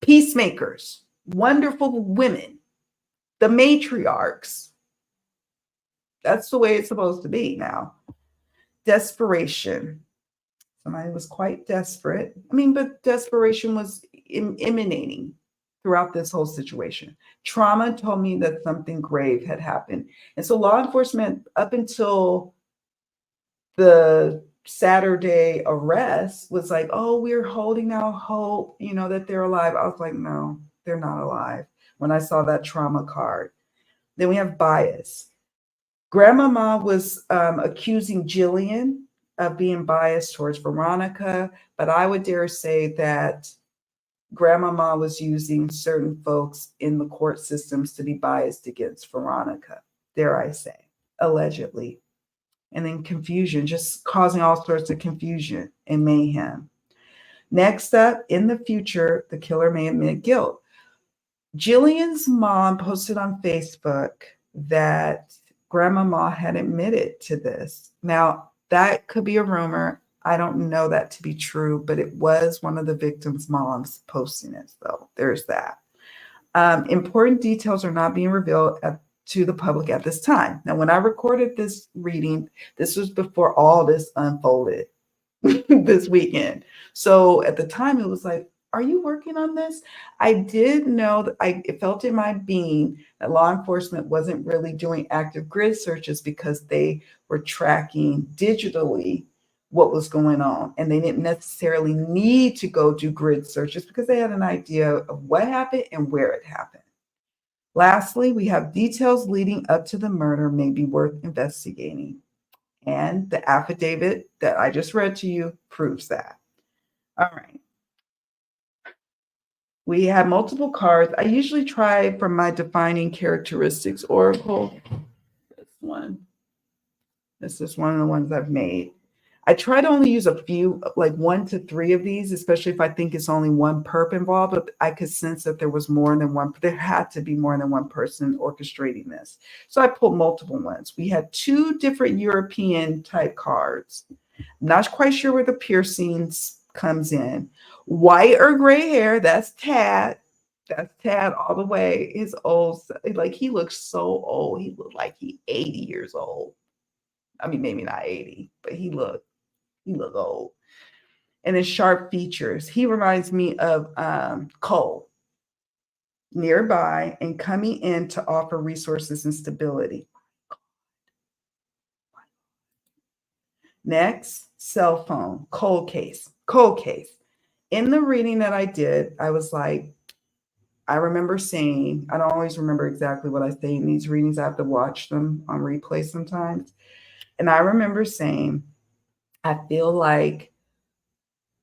peacemakers, wonderful women, the matriarchs. That's the way it's supposed to be now. Desperation. Somebody was quite desperate. But desperation was emanating throughout this whole situation. Trauma told me that something grave had happened. And so law enforcement, up until the Saturday arrest, was like, oh, we're holding out hope, that they're alive. I was like, no, they're not alive when I saw that trauma card. Then we have bias. Grandmama was accusing Jillian of being biased towards Veronica, but I would dare say that Grandmama was using certain folks in the court systems to be biased against Veronica, dare I say, allegedly. And then confusion, just causing all sorts of confusion and mayhem. Next up, in the future, the killer may admit guilt. Jillian's mom posted on Facebook that Grandmama had admitted to this. Now, that could be a rumor. I don't know that to be true, but it was one of the victims' moms posting it. So there's that. Important details are not being revealed to the public at this time. Now, when I recorded this reading, this was before all this unfolded this weekend. So at the time, it was like, are you working on this? I did know that I felt in my being that law enforcement wasn't really doing active grid searches because they were tracking digitally what was going on. And they didn't necessarily need to go do grid searches because they had an idea of what happened and where it happened. Lastly, we have details leading up to the murder may be worth investigating. And the affidavit that I just read to you proves that. All right. We have multiple cards. I usually try from my defining characteristics oracle. This one. This is one of the ones I've made. I try to only use a few, like 1 to 3 of these, especially if I think it's only one perp involved, but I could sense that there was more than one. There had to be more than one person orchestrating this. So I pulled multiple ones. We had 2 different European type cards. Not quite sure where the piercings comes in. White or gray hair, that's Tad. That's Tad all the way. His old, like he looks so old. He looked like he's 80 years old. Maybe not 80, but he looked old. and his sharp features. He reminds me of Cole, nearby and coming in to offer resources and stability. Next, cell phone, cold case, cold case. In the reading that I did, I was like, I remember saying, I don't always remember exactly what I say in these readings. I have to watch them on replay sometimes. And I remember saying, I feel like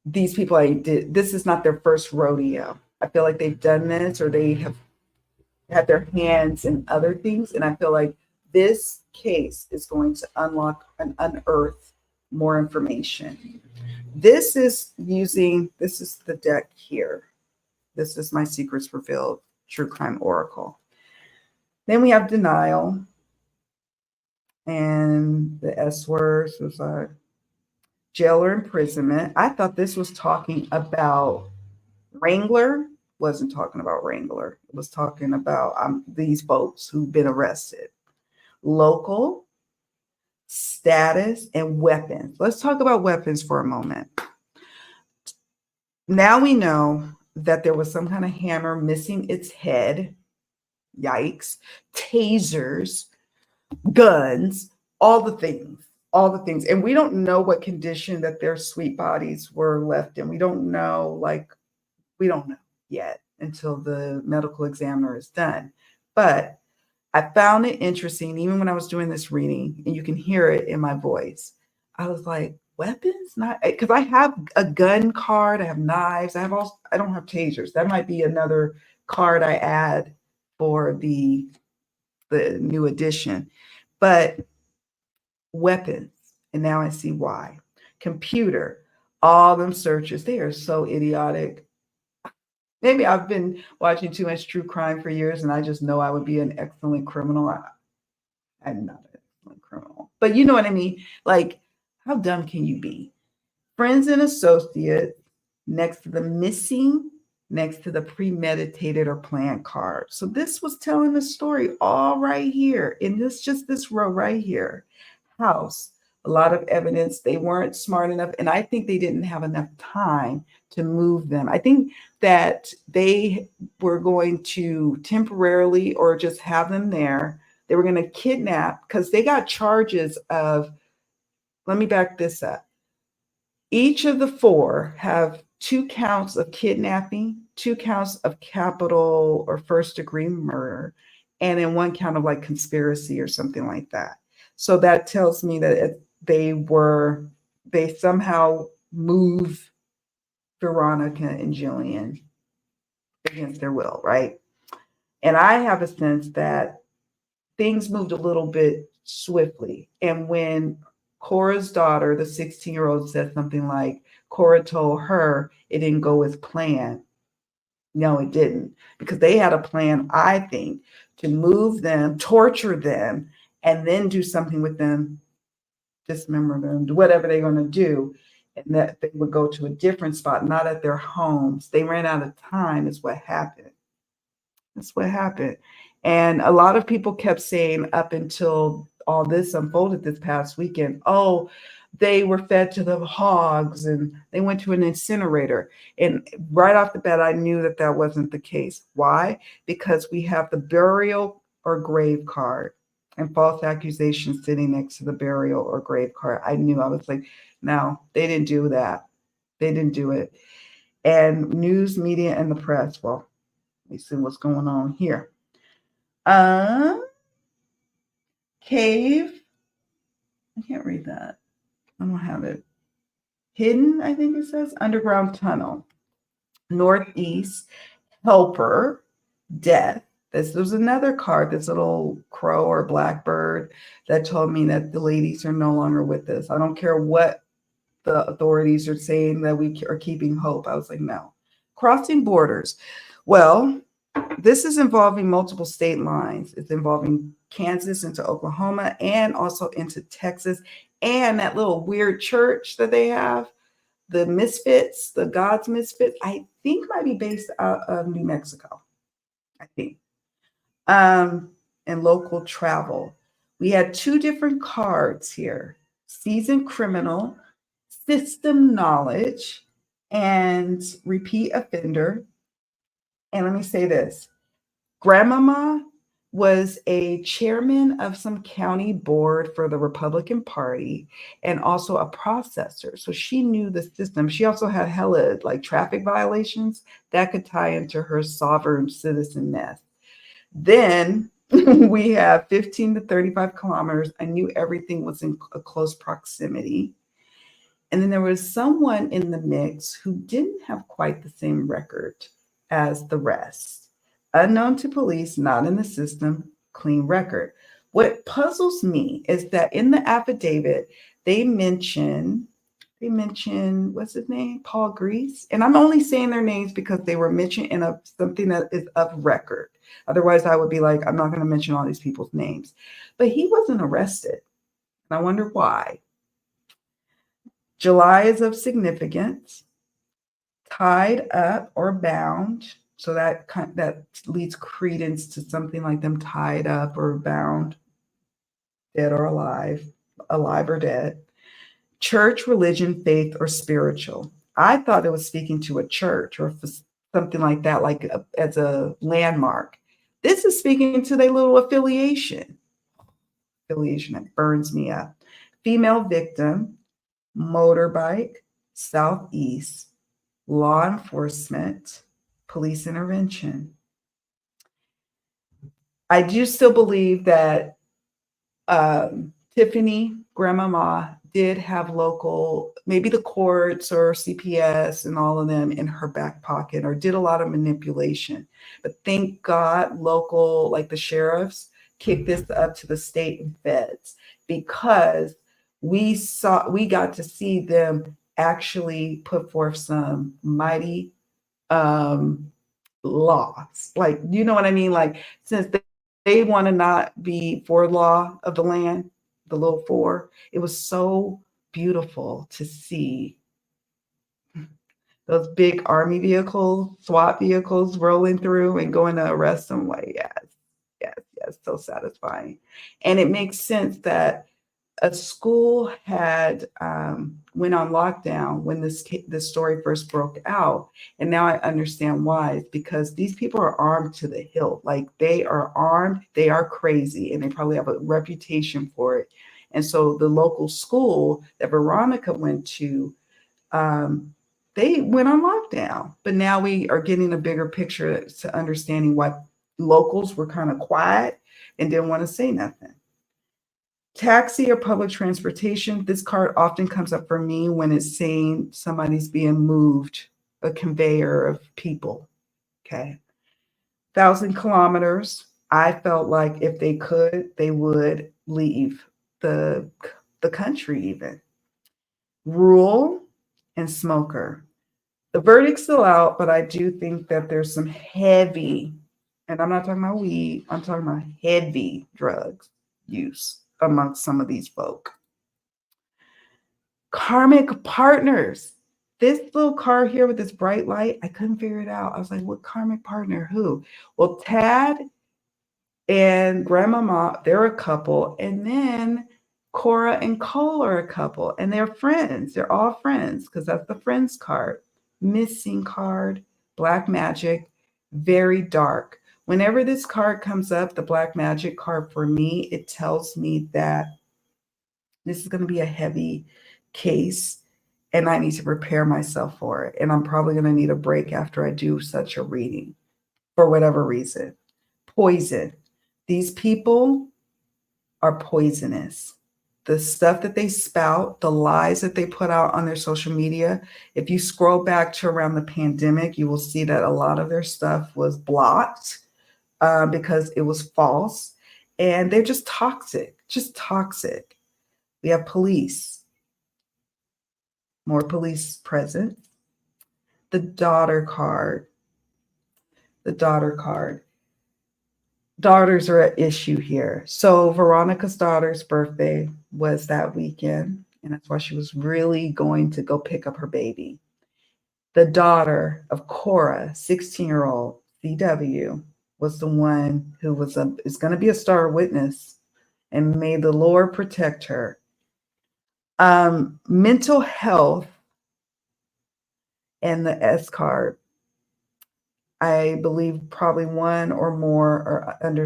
these people I did, this is not their first rodeo. I feel like they've done this or they have had their hands in other things. And I feel like this case is going to unlock and unearth more information. This is the deck here. This is My Secrets Revealed True Crime Oracle. Then we have denial. And the S words was jail or imprisonment. I thought this was talking about Wrangler. Wasn't talking about Wrangler. It was talking about these folks who've been arrested. Local, status, and weapons. Let's talk about weapons for a moment. Now we know that there was some kind of hammer missing its head. Yikes. Tasers, guns, all the things. And we don't know what condition that their sweet bodies were left in. We don't know yet until the medical examiner is done. But I found it interesting, even when I was doing this reading, and you can hear it in my voice. I was like, weapons? Not because I have a gun card, I have knives, I don't have tasers. That might be another card I add for the new edition. But weapons, and now I see why. Computer, all them searches, they are so idiotic. Maybe I've been watching too much true crime for years and I just know I would be an excellent criminal. I'm not an excellent criminal, but you know what I mean? Like, how dumb can you be? Friends and associates, next to the missing, next to the premeditated or planned card. So this was telling the story all right here in this row right here. House, a lot of evidence. They weren't smart enough, and I think they didn't have enough time to move them. I think that they were going to temporarily or just have them there. They were going to kidnap because they got charges of, let me back this up. Each of the four have 2 counts of kidnapping, 2 counts of capital or first degree murder, and then 1 count of like conspiracy or something like that. So that tells me that they somehow move Veronica and Jillian against their will, right? And I have a sense that things moved a little bit swiftly. And when Cora's daughter, the 16-year-old, said something like, Cora told her it didn't go as planned. No, it didn't. Because they had a plan, I think, to move them, torture them, and then do something with them, dismember them, do whatever they're going to do, and that they would go to a different spot, not at their homes. They ran out of time is what happened. That's what happened. And a lot of people kept saying up until all this unfolded this past weekend, oh, they were fed to the hogs and they went to an incinerator. And right off the bat, I knew that that wasn't the case. Why? Because we have the burial or grave card and false accusations sitting next to the burial or grave card. I knew. I was like, no, they didn't do that. They didn't do it. And news, media, and the press, well, let me see what's going on here. Cave. I can't read that. I don't have it. Hidden, I think it says. Underground tunnel. Northeast. Helper. Death. This was another card, this little crow or blackbird that told me that the ladies are no longer with us. I don't care what the authorities are saying that we are keeping hope. I was like, no. Crossing borders. Well, this is involving multiple state lines. It's involving Kansas into Oklahoma and also into Texas. And that little weird church that they have, the Misfits, the God's Misfits, I think might be based out of New Mexico. I think. And local travel. We had 2 different cards here. Seasoned criminal, system knowledge, and repeat offender. And let me say this. Grandmama was a chairman of some county board for the Republican Party and also a processor. So she knew the system. She also had hella like traffic violations that could tie into her sovereign citizen mess. Then we have 15 to 35 kilometers. I knew everything was in a close proximity. And then there was someone in the mix who didn't have quite the same record as the rest. Unknown to police, not in the system, clean record. What puzzles me is that in the affidavit, they mention what's his name? Paul Grease. And I'm only saying their names because they were mentioned in something that is of record. Otherwise, I would be like, I'm not going to mention all these people's names. But he wasn't arrested. And I wonder why. July is of significance. Tied up or bound. So that leads credence to something like them tied up or bound, dead or alive or dead. Church, religion, faith, or spiritual. I thought it was speaking to a church or something like that, like as a landmark. This is speaking to their little affiliation. Affiliation that burns me up. Female victim, motorbike, southeast, law enforcement, police intervention. I do still believe that Tiffany, Grandmama, did have local, maybe the courts or CPS and all of them in her back pocket, or did a lot of manipulation. But thank God, local, like the sheriffs, kicked this up to the state and feds, because we got to see them actually put forth some mighty laws. Like, you know what I mean? Like, since they want to not be for law of the land, the little four, it was so beautiful to see those big army vehicles, SWAT vehicles rolling through and going to arrest them. Like, yes, so satisfying. And it makes sense that a school had went on lockdown when this story first broke out, and now I understand why. It's because these people are armed to the hilt. Like, they are armed, they are crazy, and they probably have a reputation for it. And so the local school that Veronica went to, they went on lockdown. But now we are getting a bigger picture to understanding why locals were kind of quiet and didn't want to say nothing. Taxi or public transportation. This card often comes up for me when it's saying somebody's being moved, a conveyor of people. Okay. 1,000 kilometers. I felt like if they could, they would leave the country even. Rule and smoker. The verdict's still out, but I do think that there's some heavy, and I'm not talking about weed, I'm talking about heavy drugs use amongst some of these folk. Karmic partners. This little car here with this bright light, I couldn't figure it out. I was like, what karmic partner? Who? Well, Tad and Grandmama, they're a couple. And then Cora and Cole are a couple. And they're friends. They're all friends because that's the friends card. Missing card, black magic, very dark. Whenever this card comes up, the black magic card for me, it tells me that this is going to be a heavy case and I need to prepare myself for it. And I'm probably going to need a break after I do such a reading for whatever reason. Poison. These people are poisonous. The stuff that they spout, the lies that they put out on their social media, if you scroll back to around the pandemic, you will see that a lot of their stuff was blocked because it was false. And they're just toxic, We have police, more police present. The daughter card. Daughters are at issue here. So Veronica's daughter's birthday was that weekend, and that's why she was really going to go pick up her baby. The daughter of Cora, 16-year-old CW, was the one who is going to be a star witness, and may the Lord protect her. Mental health And the S card, I believe probably one or more are under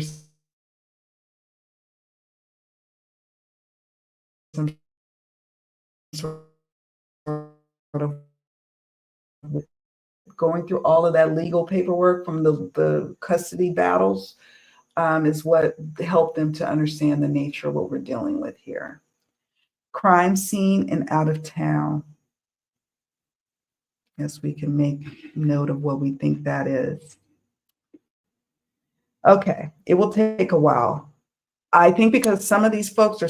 some sort of going through all of that legal paperwork from the custody battles, is what helped them to understand the nature of what we're dealing with here. Crime scene and out of town. Yes, we can make note of what we think that is. Okay, it will take a while. I think because some of these folks are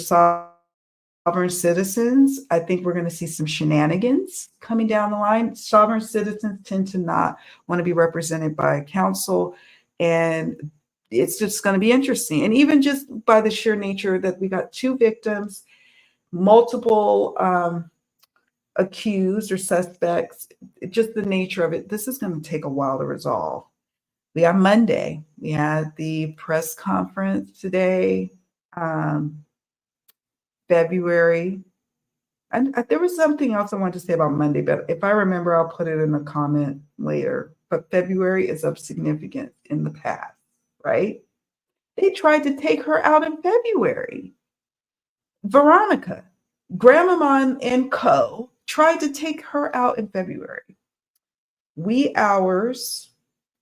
sovereign citizens, I think we're going to see some shenanigans coming down the line. Sovereign citizens tend to not want to be represented by counsel, and it's just going to be interesting. And even just by the sheer nature that we got two victims, multiple accused or suspects, just the nature of it, this is going to take a while to resolve. We have Monday. We had the press conference today, February. And there was something else I wanted to say about Monday, but if I remember, I'll put it in a comment later. But February is of significance in the past, right? They tried to take her out in February. Veronica, Grandmama and Co. tried to take her out in February. Wee hours,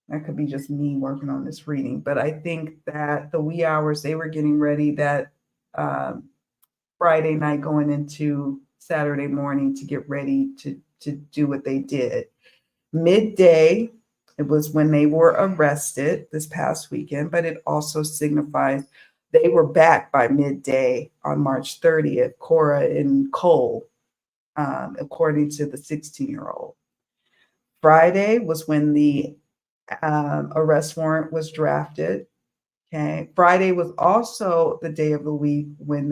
that could be just me working on this reading, but I think that the wee hours, they were getting ready that Friday night going into Saturday morning to get ready to do what they did. Midday, it was when they were arrested this past weekend, but it also signifies they were back by midday on March 30th, Cora and Cole, according to the 16-year-old. Friday was when the arrest warrant was drafted. Okay. Friday was also the day of the week when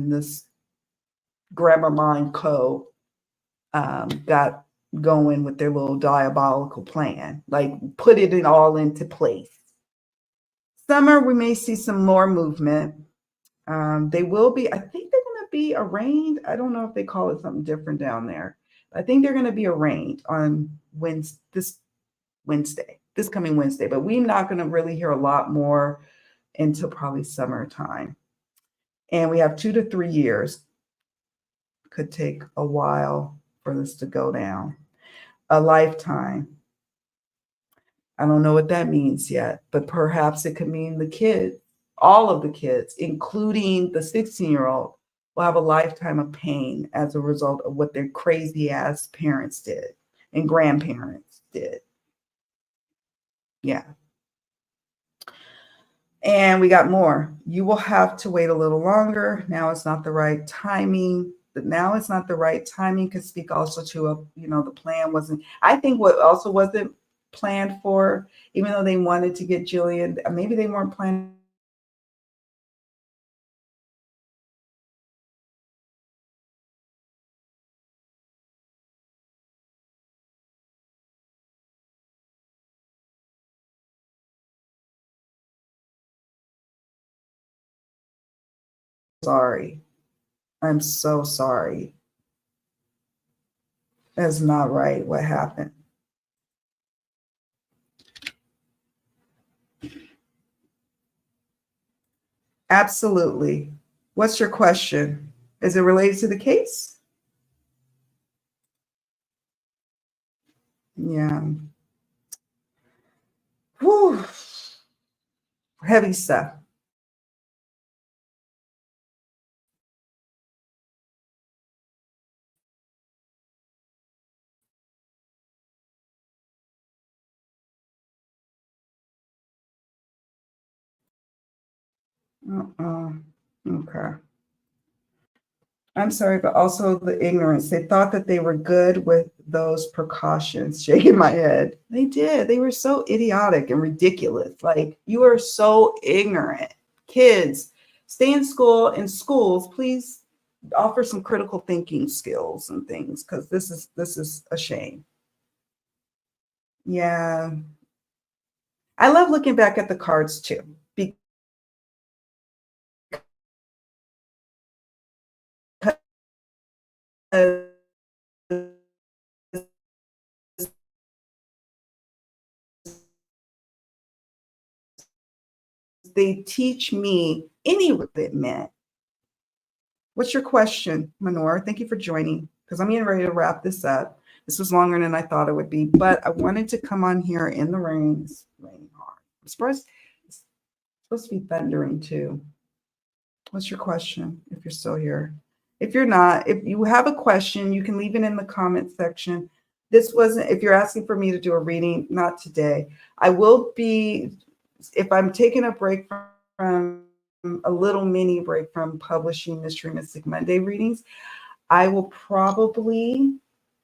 this Grandma and Co. Got going with their little diabolical plan, like put it all into place. Summer, we may see some more movement. They will be, I think they're going to be arraigned. I don't know if they call it something different down there. I think they're going to be arraigned on this coming Wednesday, but we're not going to really hear a lot more until probably summertime. And we have 2 to 3 years. Could take a while for this to go down. A lifetime. I don't know what that means yet, but perhaps it could mean the kids, all of the kids, including the 16-year-old, will have a lifetime of pain as a result of what their crazy ass parents did and grandparents did. Yeah. And we got more. You will have to wait a little longer. Now it's not the right timing. But now it's not the right timing could speak also to the plan wasn't. I think what also wasn't planned for, even though they wanted to get Jillian, maybe they weren't planning. Sorry. I'm so sorry. That's not right what happened. Absolutely. What's your question? Is it related to the case? Yeah. Whew. Heavy stuff. Okay. I'm sorry, but also the ignorance. They thought that they were good with those precautions. Shaking my head. They did. They were so idiotic and ridiculous. Like, you are so ignorant. Kids, stay in school. In schools, please offer some critical thinking skills and things, because this is a shame. Yeah. I love looking back at the cards too. Because they teach me any what it meant. What's your question, Manor? Thank you for joining, because I'm getting ready to wrap this up. This was longer than I thought it would be, but I wanted to come on here in the rain. It's raining hard. I'm surprised it's supposed to be thundering too. What's your question if you're still here? If you're not, if you have a question, you can leave it in the comment section. This wasn't, if you're asking for me to do a reading, not today. I will be, if I'm taking a break from a little mini break from publishing Mystery Mystic Monday readings, I will probably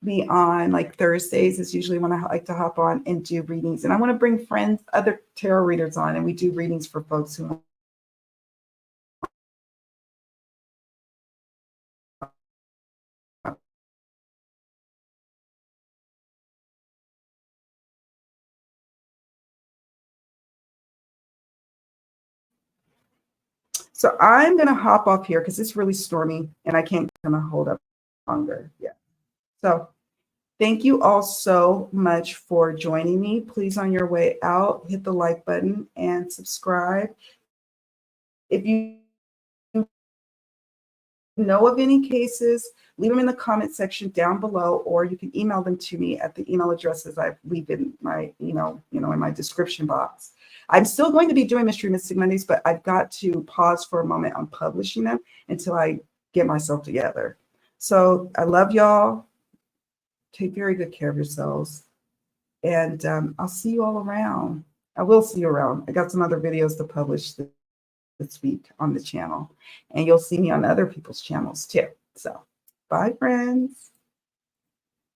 be on like Thursdays is usually when I like to hop on and do readings. And I want to bring friends, other tarot readers on, and we do readings for folks who want. So I'm going to hop off here because it's really stormy and I can't kind of hold up longer. Yeah. So thank you all so much for joining me. Please, on your way out, hit the like button and subscribe. If you know of any cases, leave them in the comment section down below, or you can email them to me at the email addresses I leave in my email, in my description box. I'm still going to be doing Mystery Mystic Mondays, but I've got to pause for a moment on publishing them until I get myself together. So I love y'all. Take very good care of yourselves. And I'll see you all around. I will see you around. I got some other videos to publish this week on the channel. And you'll see me on other people's channels too. So bye, friends.